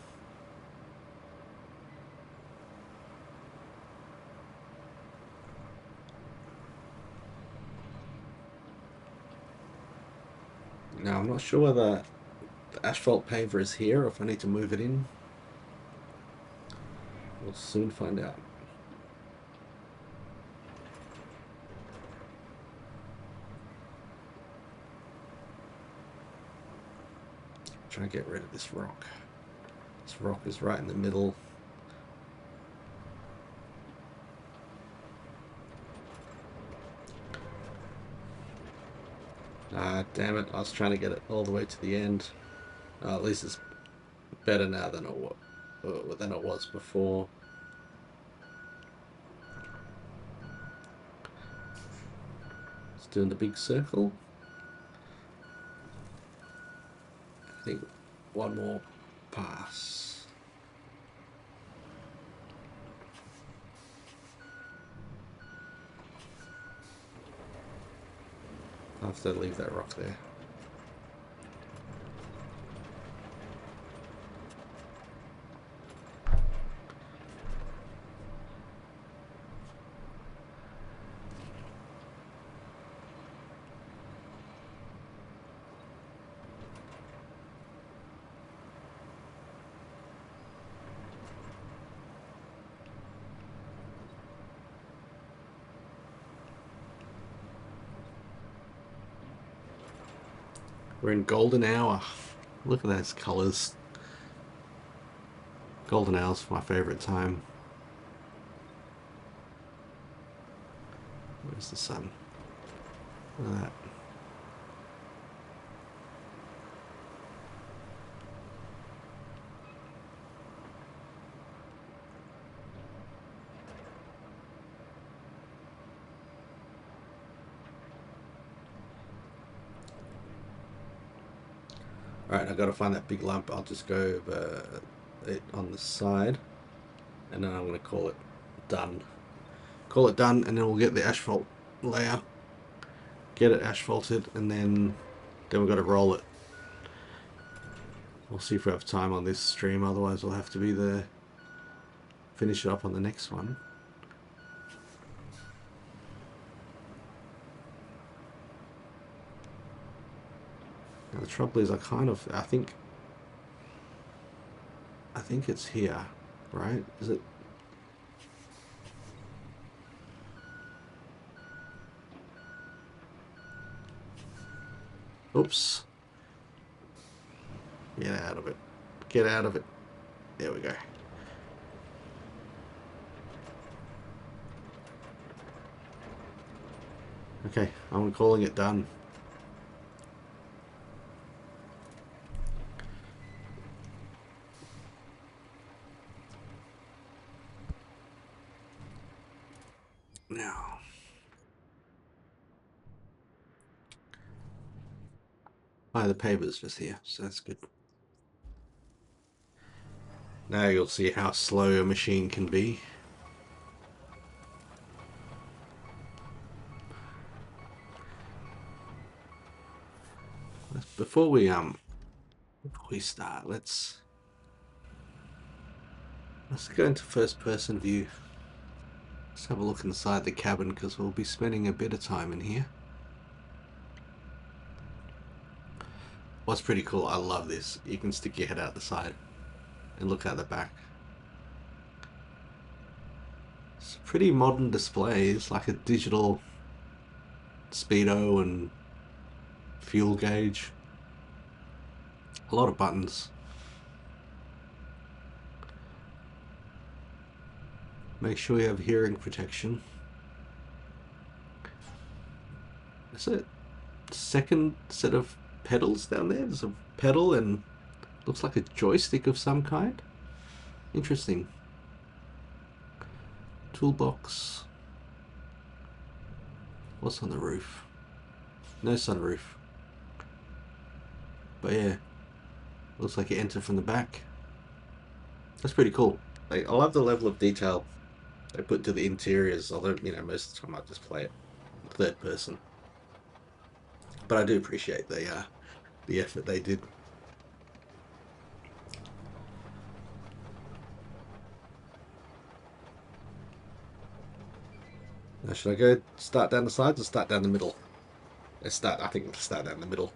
Now I'm not sure whether the asphalt paver is here, or if I need to move it in. We'll soon find out. Try and get rid of this rock. This rock is right in the middle. Ah, damn it. I was trying to get it all the way to the end. At least it's better now than it was before. It's doing the big circle. I think one more pass. I have to leave that rock there. We're in golden hour. Look at those colors. Golden hour's my favorite time. Where's the sun? Look at that. Alright, I've got to find that big lump. I'll just go over it on the side, and then I'm going to call it done. Call it done, and then we'll get the asphalt layer, get it asphalted, and then we've got to roll it. We'll see if we have time on this stream, otherwise we'll have to finish it up on the next one. Now the trouble is, I think it's here, right? Is it? Oops. Get out of it. Get out of it. There we go. Okay, I'm calling it done. Now, the paper's just here, so that's good. Now you'll see how slow a machine can be. Before we start, let's go into first person view. Let's have a look inside the cabin, because we'll be spending a bit of time in here. What's pretty cool, I love this. You can stick your head out the side and look at the back. It's a pretty modern display. It's like a digital speedo and fuel gauge. A lot of buttons. Make sure you have hearing protection. Is it second set of pedals down there? There's a pedal and looks like a joystick of some kind. Interesting. Toolbox. What's on the roof? No sunroof. But yeah, looks like you enter from the back. That's pretty cool. Like, I love the level of detail they put to the interiors, although, you know, most of the time I just play it third person. But I do appreciate the effort they did. Now, should I go start down the sides or start down the middle? I think we'll start down the middle.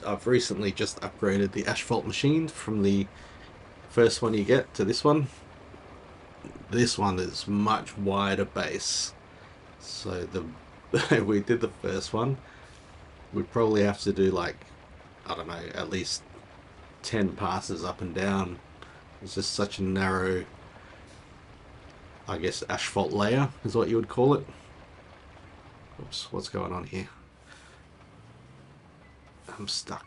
I've recently just upgraded the asphalt machine from the first one you get to this one. This one is much wider base. So the we did the first one. We'd probably have to do like, I don't know, at least 10 passes up and down. It's just such a narrow, I guess, asphalt layer is what you would call it. Oops, what's going on here? I'm stuck.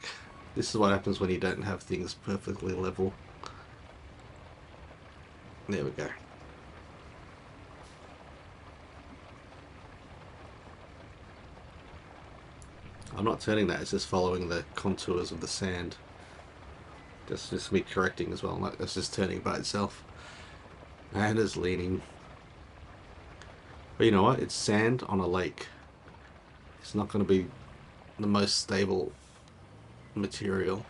This is what happens when you don't have things perfectly level. There we go. I'm not turning that, it's just following the contours of the sand. That's just me correcting as well, like that's just turning by itself. And it's leaning. But you know what? It's sand on a lake. It's not going to be the most stable material.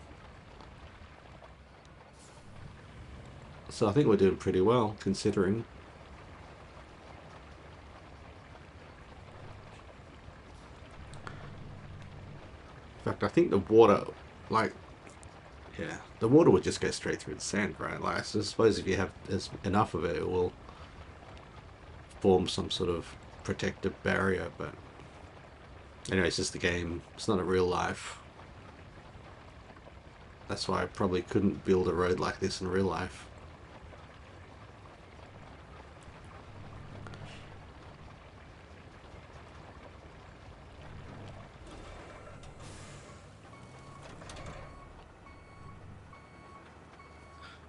So I think we're doing pretty well, considering. In fact, I think the water, like, yeah, the water would just go straight through the sand, right? Like, I suppose if you have enough of it, it will form some sort of protective barrier, but anyway, it's just a game. It's not a real life. That's why I probably couldn't build a road like this in real life.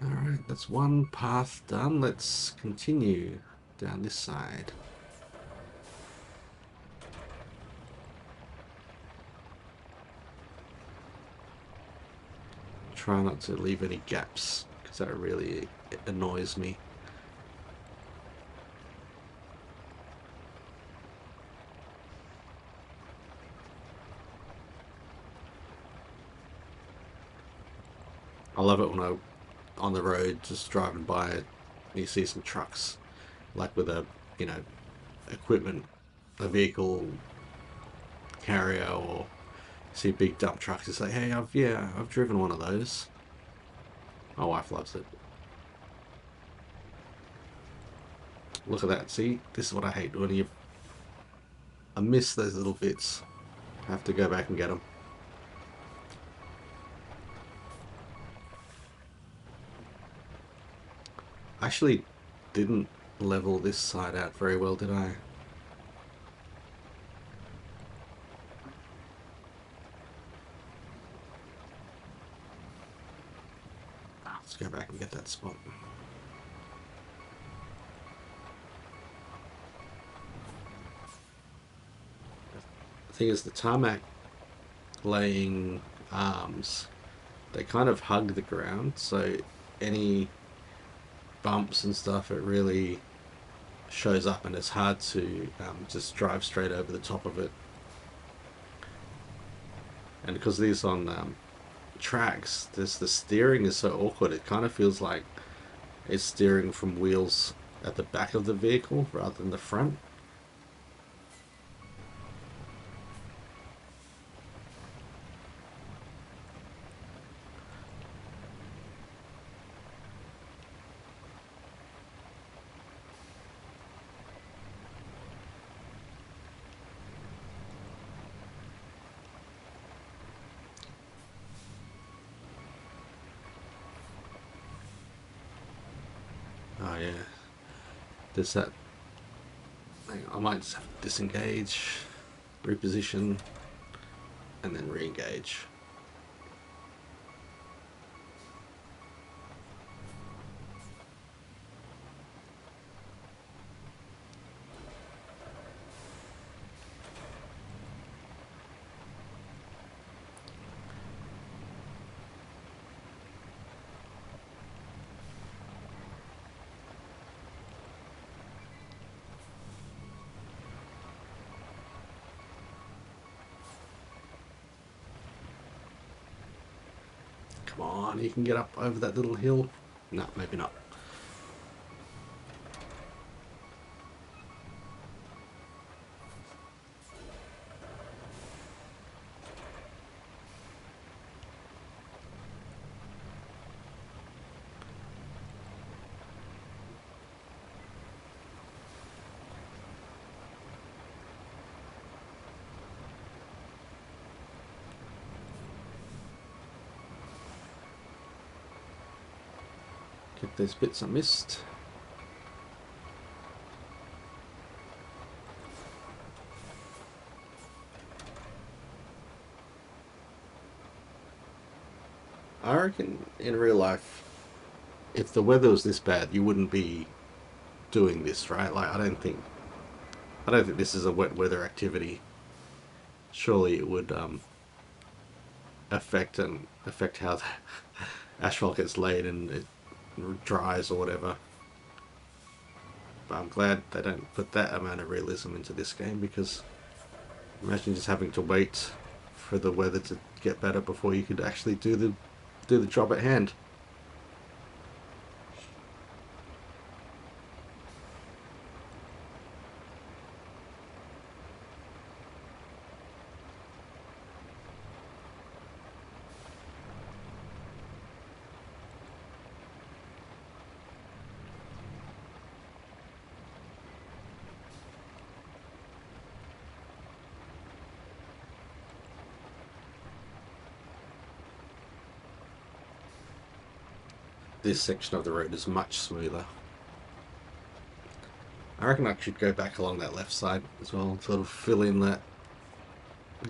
Alright, that's one path done. Let's continue down this side. Try not to leave any gaps, because that really annoys me. I love it when I'm on the road just driving by it, you see some trucks like with a, you know, equipment, a vehicle carrier, or see big dump trucks. It's like, hey, I've driven one of those. My wife loves it. Look at that. See, this is what I hate when I miss those little bits. I have to go back and get them. I actually didn't level this side out very well, did I? Let's go back and get that spot. The thing is, the tarmac laying arms, they kind of hug the ground, so any bumps and stuff, it really shows up, and it's hard to just drive straight over the top of it. And because these on tracks, the steering is so awkward. It kind of feels like it's steering from wheels at the back of the vehicle rather than the front. Oh yeah, there's that. I might just have to disengage, reposition, and then re-engage. Come on, you can get up over that little hill. No, maybe not. Get those bits I missed. I reckon in real life, if the weather was this bad, you wouldn't be doing this, right? Like, I don't think this is a wet weather activity. Surely it would affect how the asphalt gets laid and it dries or whatever. But I'm glad they don't put that amount of realism into this game, because imagine just having to wait for the weather to get better before you could actually do the job at hand. This section of the road is much smoother. I reckon I should go back along that left side as well, sort of fill in that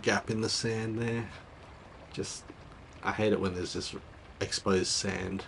gap in the sand there. Just, I hate it when there's just exposed sand.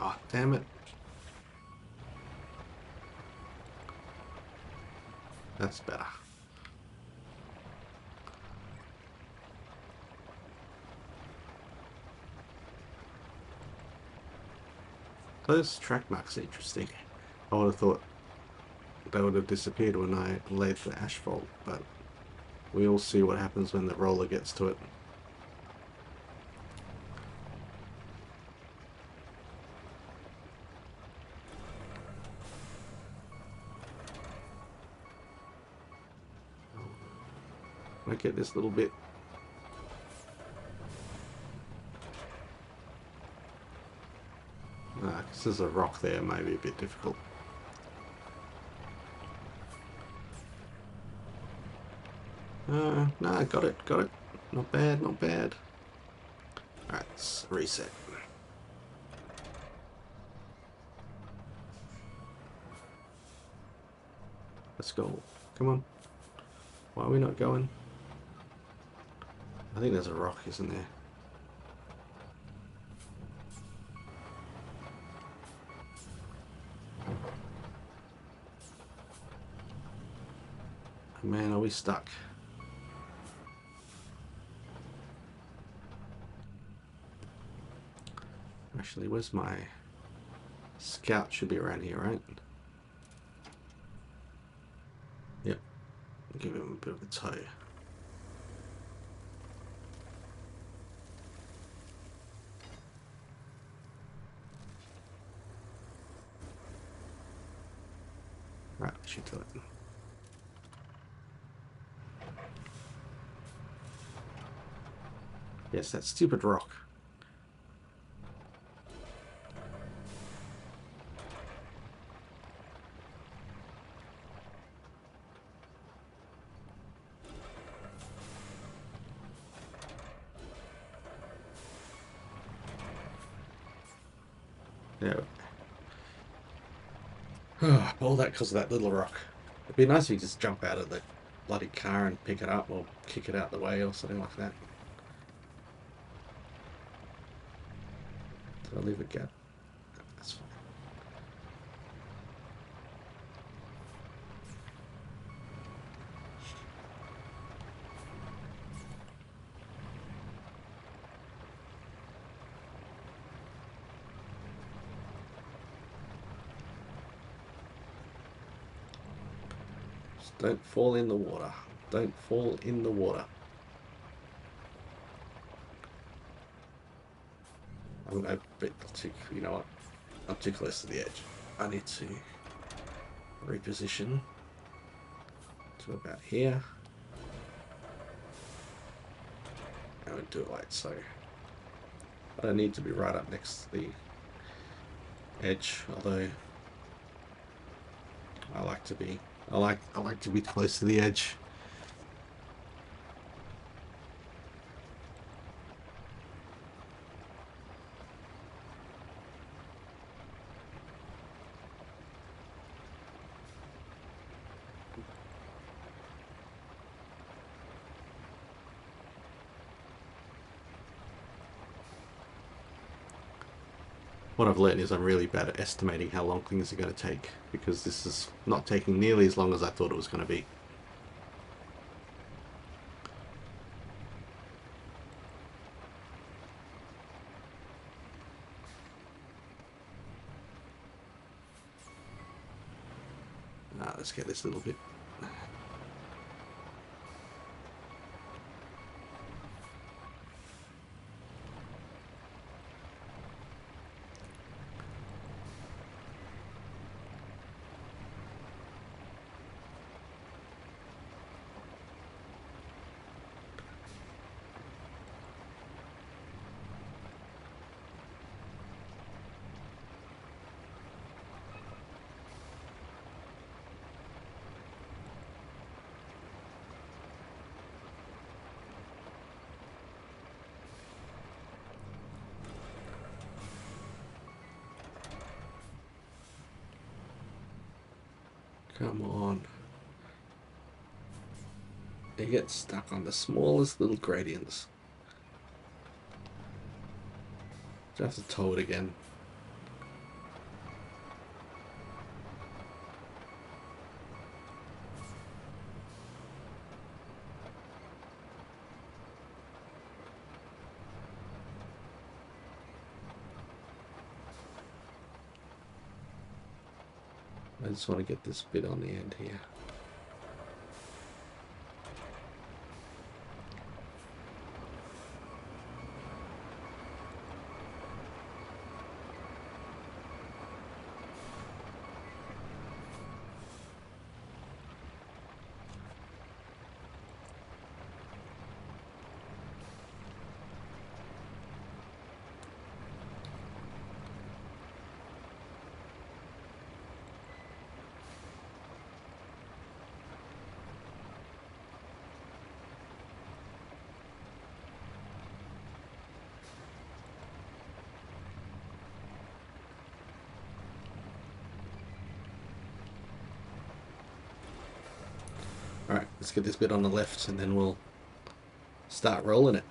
Oh, damn it. That's better. Those track marks are interesting. I would have thought they would have disappeared when I laid the asphalt, but we all see what happens when the roller gets to it. I get this little bit. Because there's a rock there, maybe a bit difficult. No, got it, got it. Not bad, not bad. Alright, let's reset. Let's go. Come on. Why are we not going? I think there's a rock, isn't there? Man, are we stuck? Actually, where's my scout? Should be around here, right? Yep. Give him a bit of a tow. Right, shoot to it. Yes, that stupid rock. Yeah. All that because of that little rock. It'd be nice if you just jump out of the bloody car and pick it up or kick it out the way or something like that. Did I leave a gap? That's fine. Don't fall in the water. Don't fall in the water. I'm a bit too, you know what? I'm too close to the edge. I need to reposition to about here. And we'll do it like so. I don't need to be right up next to the edge, although I like to be. I like to be close to the edge. What I've learned is I'm really bad at estimating how long things are going to take, because this is not taking nearly as long as I thought it was going to be. Let's get this little bit. Come on. They get stuck on the smallest little gradients. Do I have to tow it again? I just want to get this bit on the end here. Alright, let's get this bit on the left and then we'll start rolling it.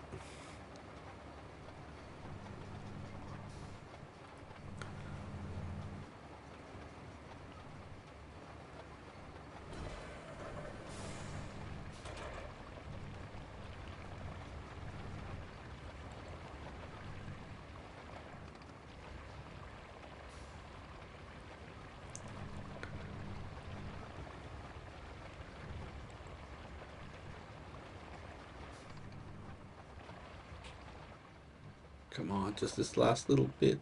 Come on, just this last little bit.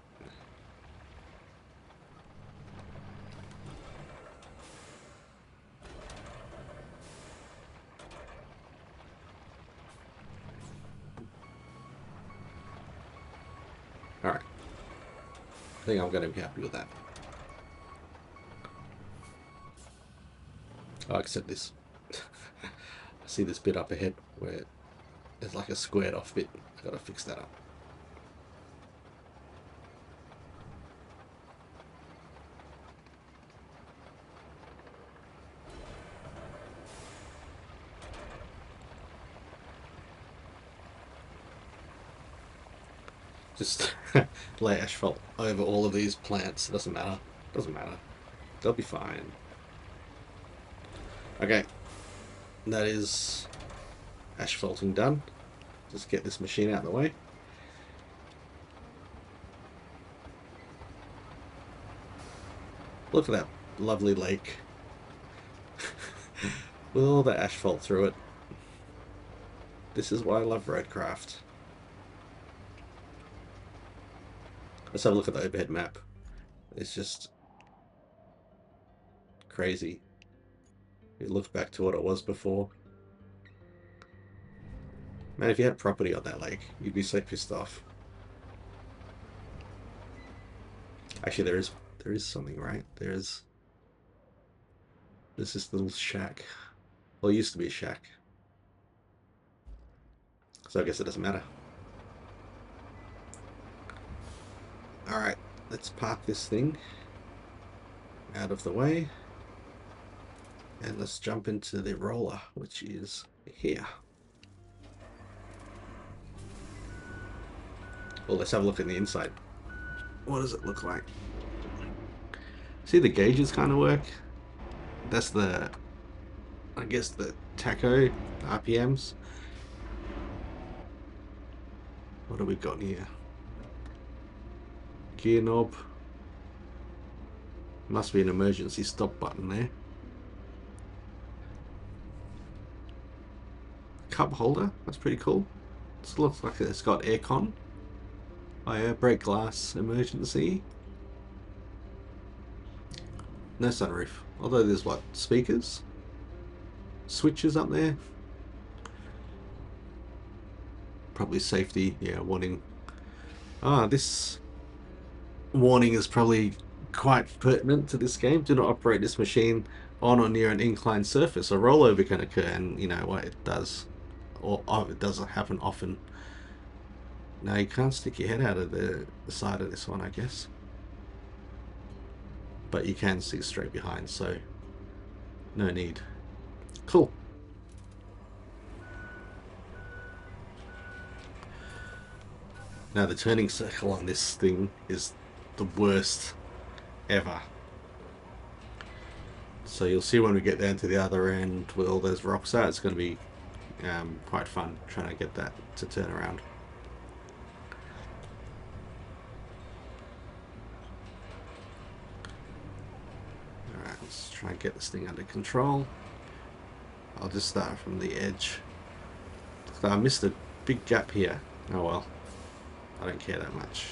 Alright. I think I'm going to be happy with that. Oh, except this. I see this bit up ahead where there's like a squared off bit. I've got to fix that up. Just lay asphalt over all of these plants. It doesn't matter. Doesn't matter. They'll be fine. Okay. That is asphalting done. Just get this machine out of the way. Look at that lovely lake. with all the asphalt through it. This is why I love Roadcraft. Let's have a look at the overhead map. It's just crazy. You look back to what it was before. Man, if you had property on that lake, you'd be so pissed off. Actually, there is something, right? There's this little shack. Well, it used to be a shack. So I guess it doesn't matter. Alright, let's park this thing out of the way. And let's jump into the roller, which is here. Well, let's have a look in the inside. What does it look like? See, the gauges kind of work. That's the, I guess, the tacho RPMs. What have we got here? Gear knob. Must be an emergency stop button there. Cup holder. That's pretty cool. This looks like it's got aircon. Oh yeah, break glass emergency. No sunroof. Although there's what? Speakers? Switches up there? Probably safety. Yeah, warning. Ah, this warning is probably quite pertinent to this game. Do not operate this machine on or near an inclined surface. A rollover can occur, and you know what it does. Or it doesn't happen often. Now you can't stick your head out of the side of this one, I guess. But you can see straight behind, so no need. Cool. Now the turning circle on this thing is the worst ever. So you'll see when we get down to the other end where all those rocks are, it's going to be quite fun trying to get that to turn around. Alright, let's try and get this thing under control. I'll just start from the edge. I missed a big gap here. Oh well, I don't care that much.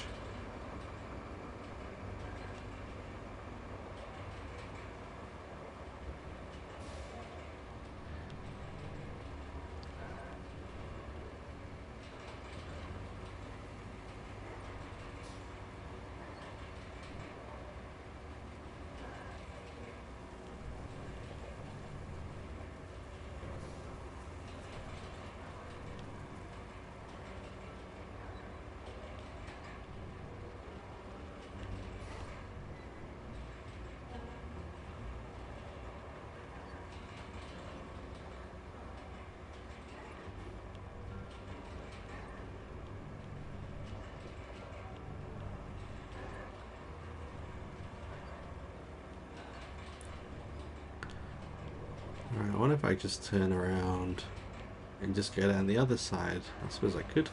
Alright, I wonder if I just turn around and just go down the other side. I suppose I could.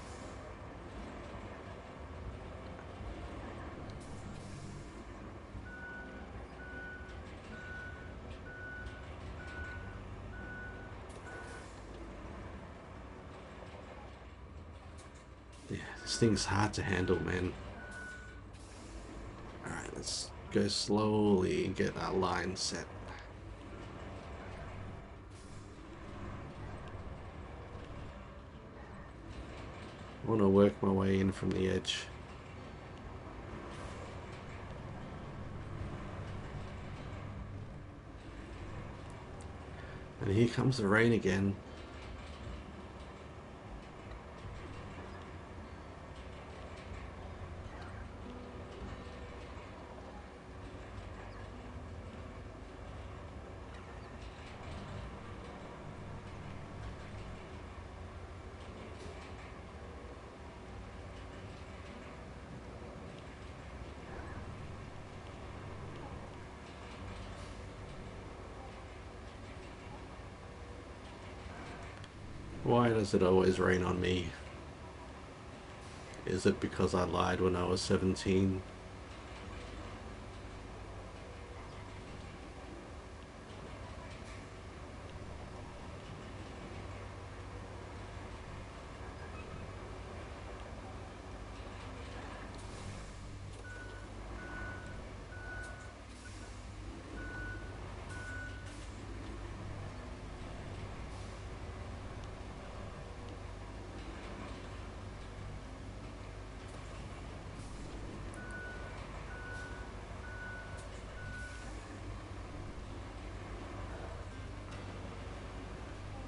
Yeah, this thing's hard to handle, man. Alright, let's go slowly and get our line set. I want to work my way in from the edge. And here comes the rain again. Why does it always rain on me? Is it because I lied when I was 17?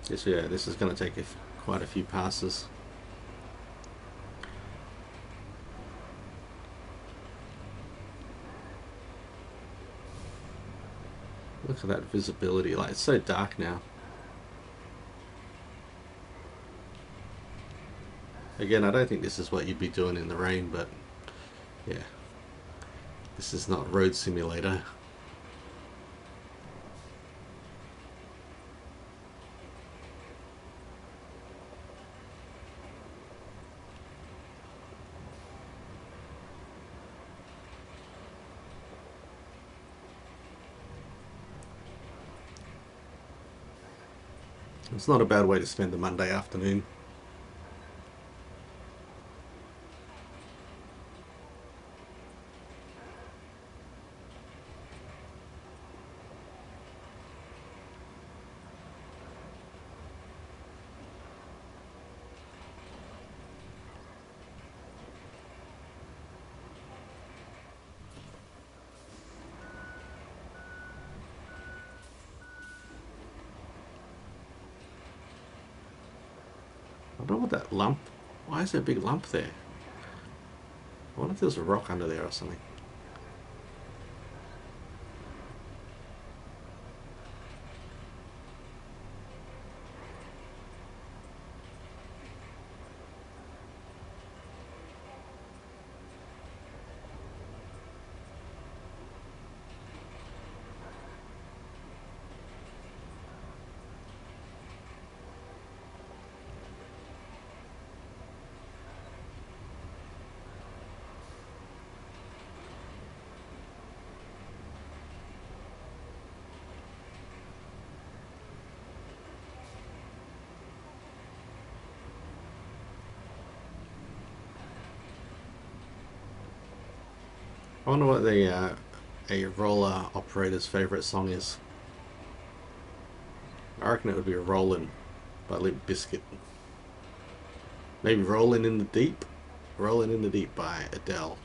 Yeah, this is going to take quite a few passes. Look at that visibility. Like, it's so dark now. Again, I don't think this is what you'd be doing in the rain, but yeah, this is not Road Simulator. It's not a bad way to spend a Monday afternoon. I don't know what that lump. Why is there a big lump there? I wonder if there's a rock under there or something. I wonder what a roller operator's favourite song is. I reckon it would be Rollin' by Limp Bizkit. Maybe Rollin' in the Deep? Rollin' in the Deep by Adele.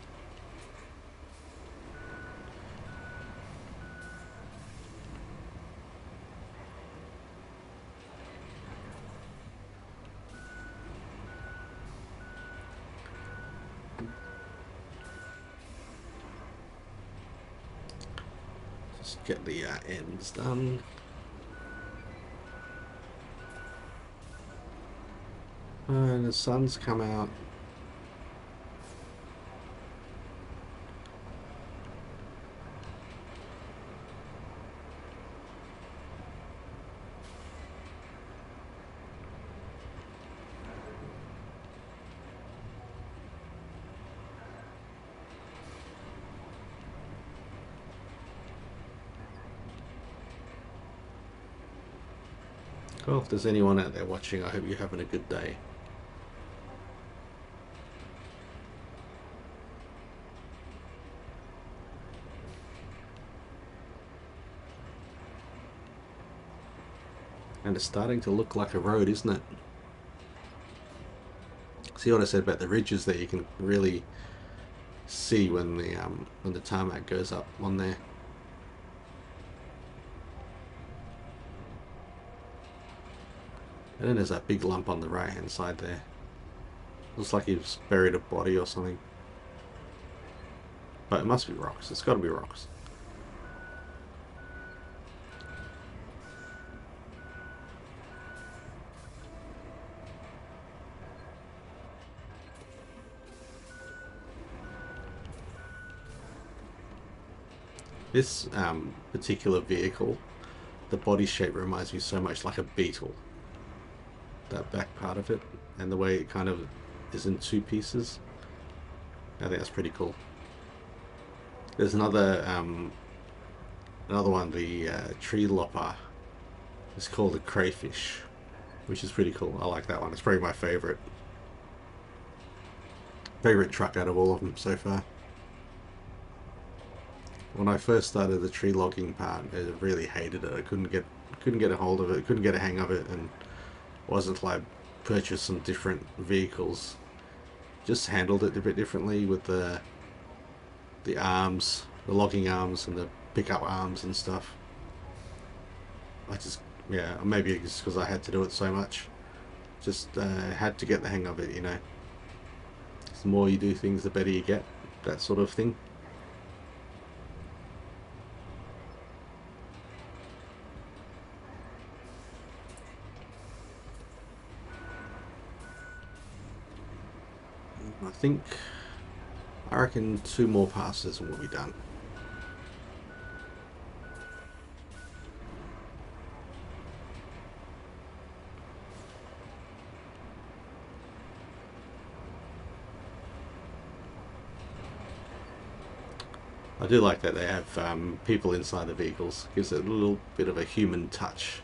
Just get the ends done. And the sun's come out. Well, if there's anyone out there watching, I hope you're having a good day. And it's starting to look like a road, isn't it? See what I said about the ridges there? You can really see when the tarmac goes up on there. And then there's that big lump on the right hand side there. Looks like he's buried a body or something. But it must be rocks. It's got to be rocks. This particular vehicle, the body shape reminds me so much like a beetle. That back part of it, and the way it kind of is in two pieces. I think that's pretty cool. There's another one, the tree lopper. It's called the crayfish, which is pretty cool. I like that one. It's probably my favorite truck out of all of them so far. When I first started the tree logging part, I really hated it. I couldn't get a hold of it, couldn't get a hang of it, and it wasn't until I purchased some different vehicles, just handled it a bit differently with the arms, the logging arms, and the pickup arms and stuff. I just Yeah, or maybe it's because I had to do it so much. Just had to get the hang of it, you know. The more you do things, the better you get. That sort of thing. I reckon 2 more passes and we'll be done. I do like that they have people inside the vehicles. Gives it a little bit of a human touch.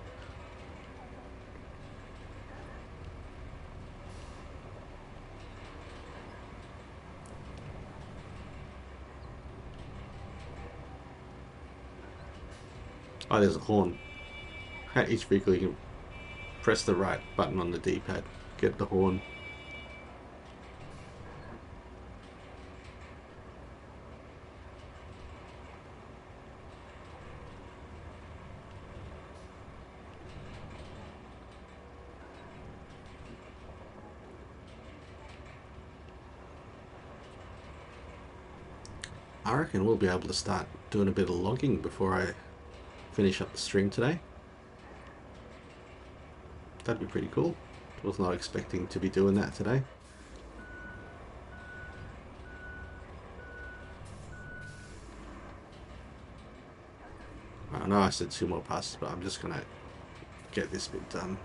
Oh, there's a horn. At each vehicle you can press the right button on the D-pad. Get the horn. I reckon we'll be able to start doing a bit of logging before I finish up the stream today. That'd be pretty cool. Was not expecting to be doing that today. I know I said 2 more passes, but I'm just gonna get this bit done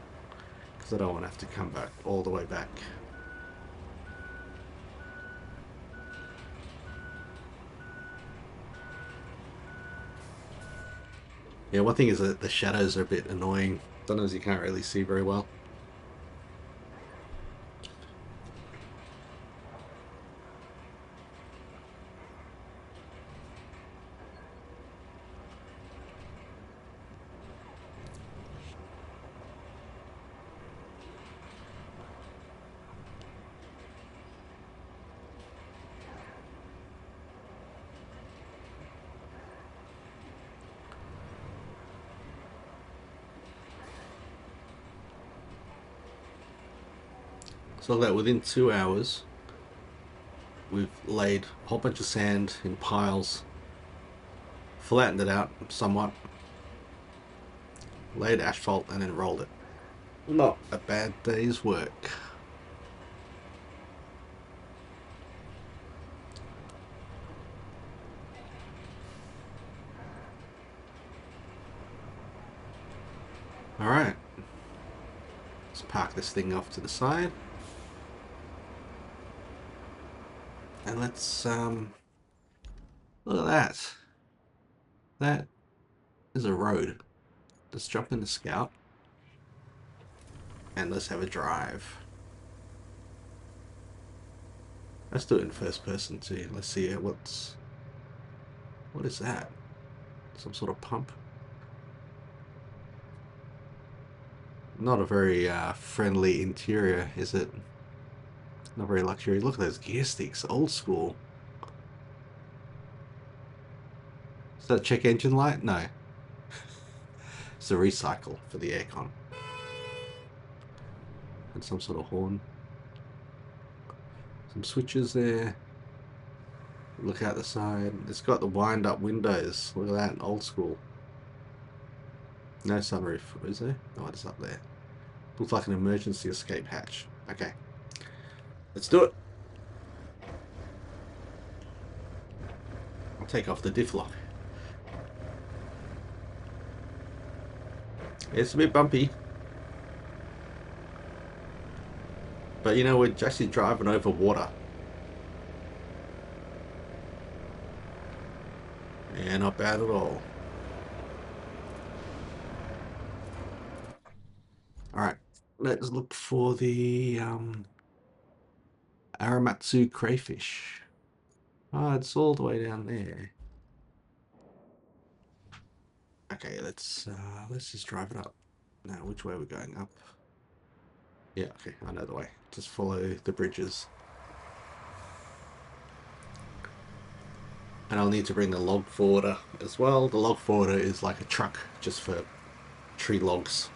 because I don't want to have to come back all the way back. Yeah, one thing is that the shadows are a bit annoying. Sometimes you can't really see very well. So that within 2 hours, we've laid a whole bunch of sand in piles, flattened it out somewhat, laid asphalt, and then rolled it. Not a bad day's work. Alright, let's park this thing off to the side. And let's, look at that. That is a road. Let's jump in the Scout and let's have a drive. Let's do it in first person too. Let's see what is that? Some sort of pump? Not a very friendly interior, is it? Not very luxury. Look at those gear sticks, old school. Is that a check engine light? No. It's a recycle for the aircon. And some sort of horn. Some switches there. Look out the side. It's got the wind up windows. Look at that, old school. No sunroof, is there? No, it's up there. Looks like an emergency escape hatch. Okay. Let's do it. I'll take off the diff lock. It's a bit bumpy. But you know, we're actually driving over water. Yeah, not bad at all. Alright, let's look for the Aramatsu crayfish. Oh, it's all the way down there. Okay, let's just drive it up. Now, which way are we going? Up? Yeah, okay, I know the way. Just follow the bridges. And I'll need to bring the log forwarder as well. The log forwarder is like a truck just for tree logs,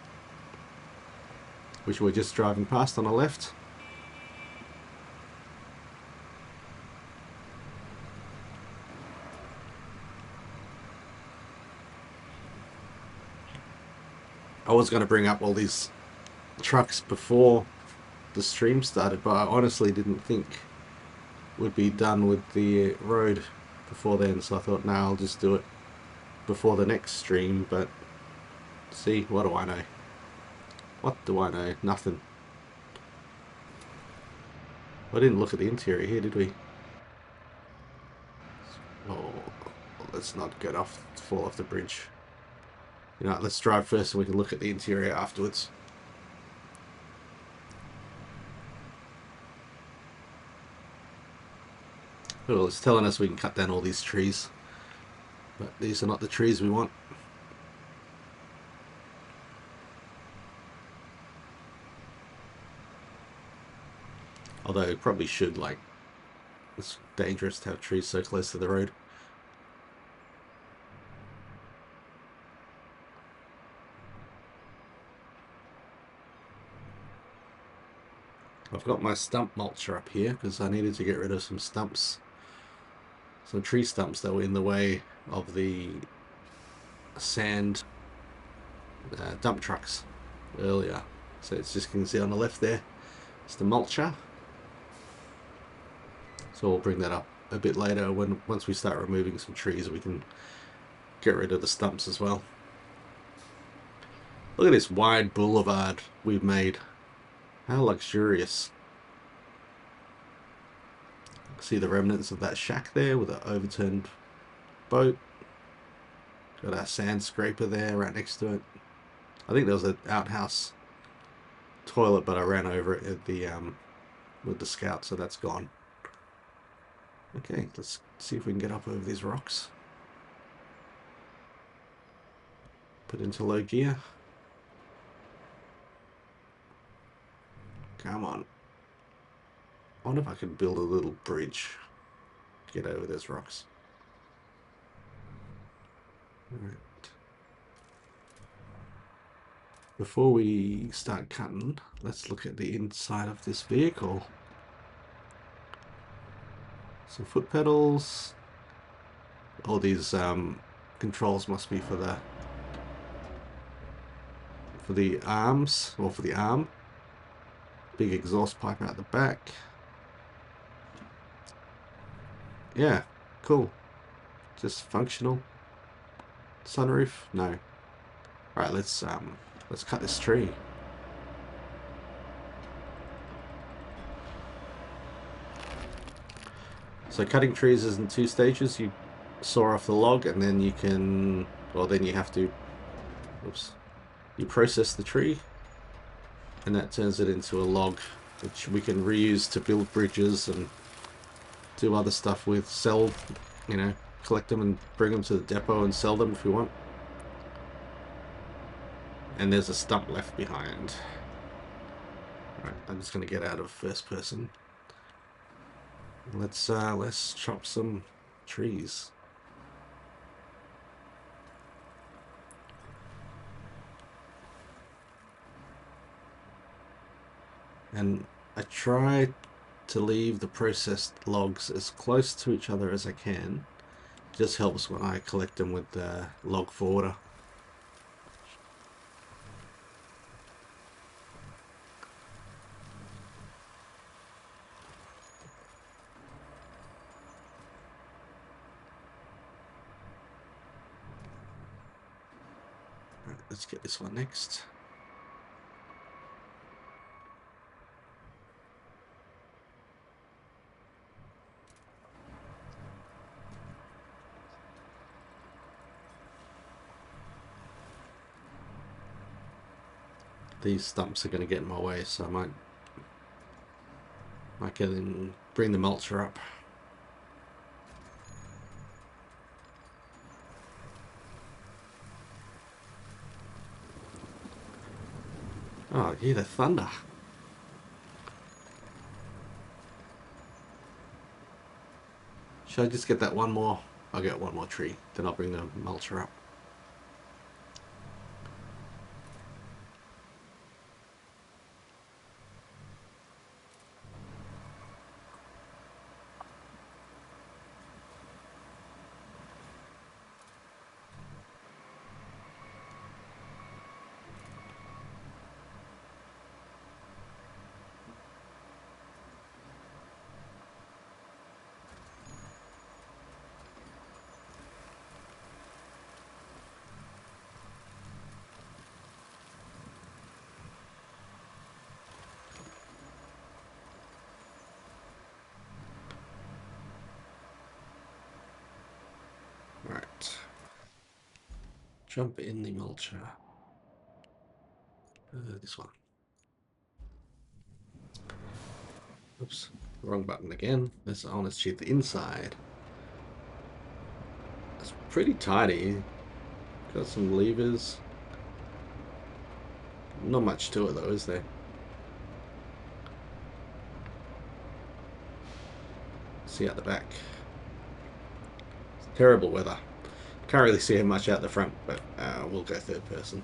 which we're just driving past on the left. I was going to bring up all these trucks before the stream started, but I honestly didn't think we'd be done with the road before then, so I thought, nah, I'll just do it before the next stream. But see, what do I know? What do I know? Nothing. I didn't look at the interior here, did we? Oh, let's not get off, fall off the bridge. You know, let's drive first and we can look at the interior afterwards. Well, it's telling us we can cut down all these trees, but these are not the trees we want. Although it probably should, like, it's dangerous to have trees so close to the road. I've got my stump mulcher up here because I needed to get rid of some stumps, some tree stumps that were in the way of the sand dump trucks earlier. So it's just, you can see on the left there, it's the mulcher. So we'll bring that up a bit later once we start removing some trees, we can get rid of the stumps as well. Look at this wide boulevard we've made. How luxurious. See the remnants of that shack there with an overturned boat. Got our sand scraper there right next to it. I think there was an outhouse toilet, but I ran over it at the with the Scout, so that's gone. Okay, let's see if we can get up over these rocks. Put into low gear. Come on. I wonder if I can build a little bridge to get over those rocks. Alright. Before we start cutting, let's look at the inside of this vehicle. Some foot pedals. All these controls must be for the arms, or for the arm. Big exhaust pipe out the back. Yeah, cool. Just functional. Sunroof? No. Alright, let's cut this tree. So cutting trees is in 2 stages. You saw off the log and then you can, well, then you have to, oops, you process the tree and that turns it into a log, which we can reuse to build bridges and do other stuff with, sell, you know, collect them and bring them to the depot and sell them if we want. And there's a stump left behind. Right, I'm just going to get out of first person. Let's chop some trees. And I try to leave the processed logs as close to each other as I can. It just helps when I collect them with the log forwarder. Right, let's get this one next. These stumps are going to get in my way, so I might get in, bring the mulcher up. Oh, I hear the thunder. Should I just get that one more? I'll get one more tree, then I'll bring the mulcher up. Jump in the mulcher. This one. Oops, wrong button again. I want to shoot the inside. It's pretty tidy. Got some levers. Not much to it though, is there? See out the back. It's terrible weather. Can't really see much out the front, but we'll go third person.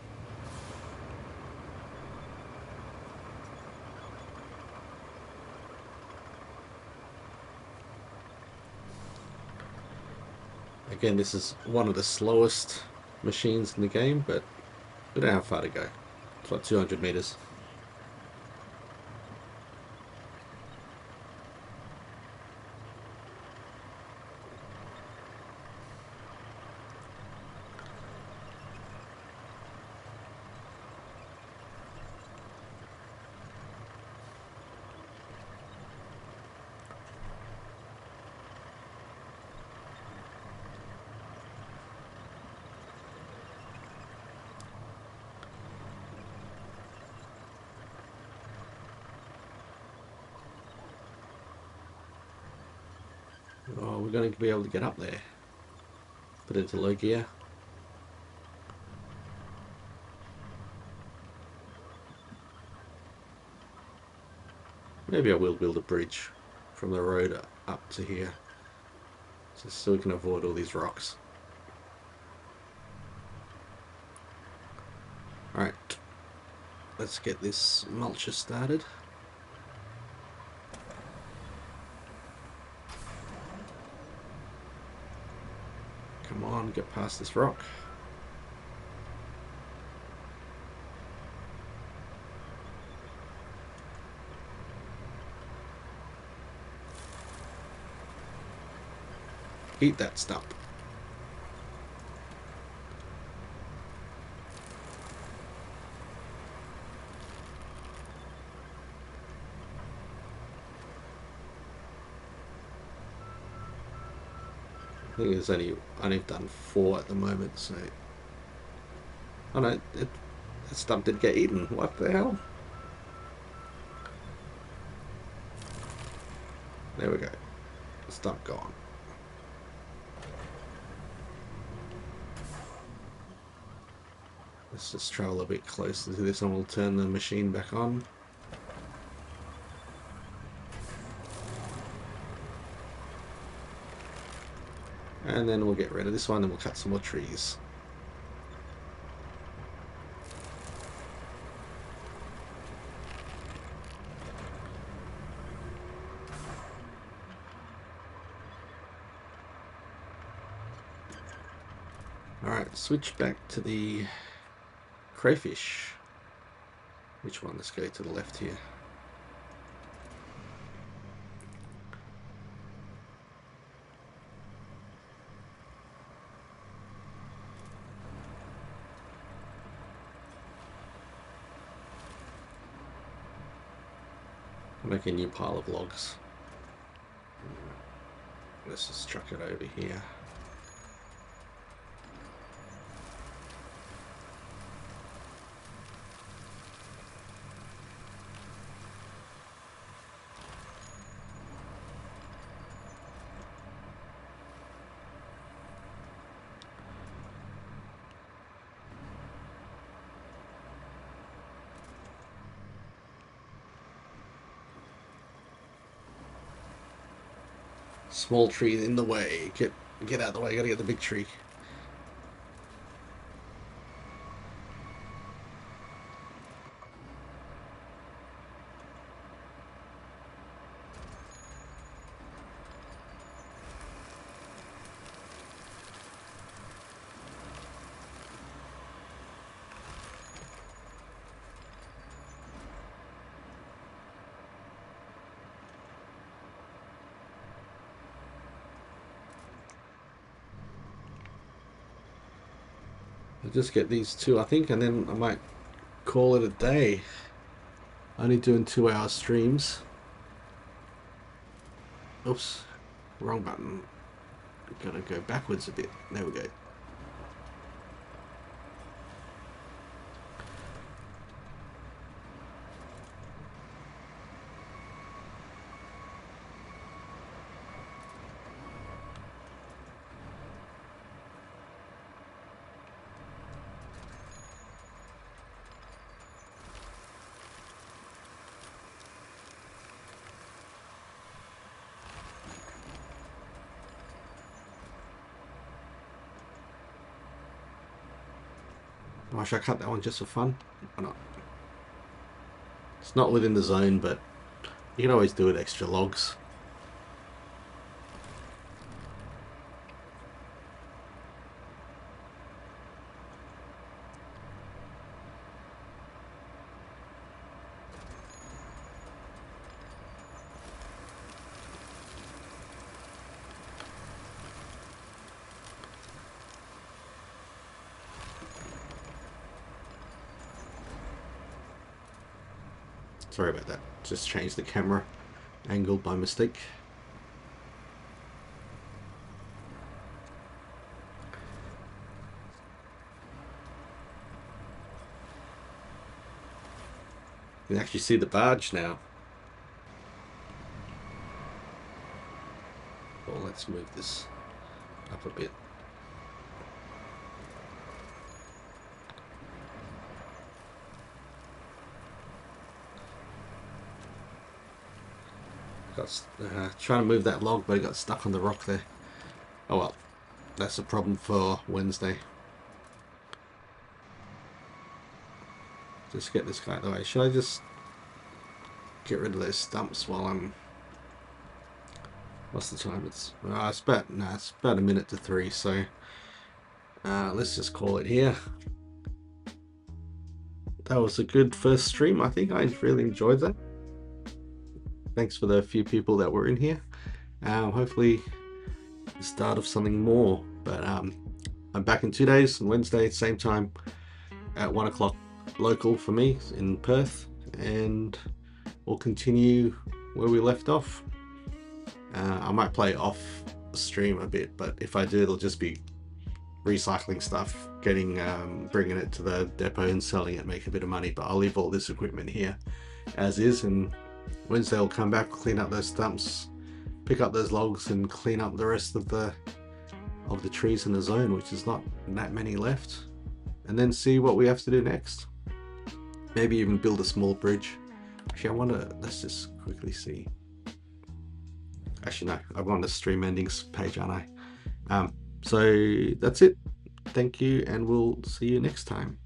Again, this is one of the slowest machines in the game, but we don't have far to go. It's like 200 meters. Oh, we're going to be able to get up there. Put it into low gear. Maybe I will build a bridge from the road up to here, just so we can avoid all these rocks. Alright, let's get this mulcher started. Come on, get past this rock. Eat that stump. I think there's only done 4 at the moment, so. Oh no, that stump did get eaten. What the hell? There we go. Stump gone. Let's just travel a bit closer to this and we'll turn the machine back on. And then we'll get rid of this one and we'll cut some more trees. Alright, switch back to the crayfish. Which one? Let's go to the left here. Make a new pile of logs. Let's just chuck it over here. Small tree in the way. Get out of the way. Gotta get the big tree. I'll just get these 2, I think, and then I might call it a day. Only doing 2-hour streams. Oops, wrong button. Gotta go backwards a bit. There we go. Why should I cut that one just for fun? Why not? It's not within the zone, but you can always do it extra logs. Sorry about that. Just changed the camera angle by mistake. You can actually see the barge now. Well, let's move this up a bit. Got trying to move that log, but it got stuck on the rock there. Oh well, that's a problem for Wednesday. Just get this guy out of the way. Should I just get rid of those stumps while I'm... What's the time? It's about it's about a minute to 3. So let's just call it here. That was a good first stream. I think I really enjoyed that. Thanks for the few people that were in here. Hopefully the start of something more. But I'm back in 2 days on Wednesday, same time at 1 o'clock local for me in Perth, and we'll continue where we left off. I might play off stream a bit, but if I do, it'll just be recycling stuff, getting bringing it to the depot and selling it, make a bit of money. But I'll leave all this equipment here as is, and Wednesday I'll come back, clean up those stumps, pick up those logs, and clean up the rest of the trees in the zone, which is not that many left, and then see what we have to do next. Maybe even build a small bridge. Actually, I wonder, let's just quickly see. Actually, no, I'm on the stream endings page, aren't I? So that's it. Thank you, and we'll see you next time.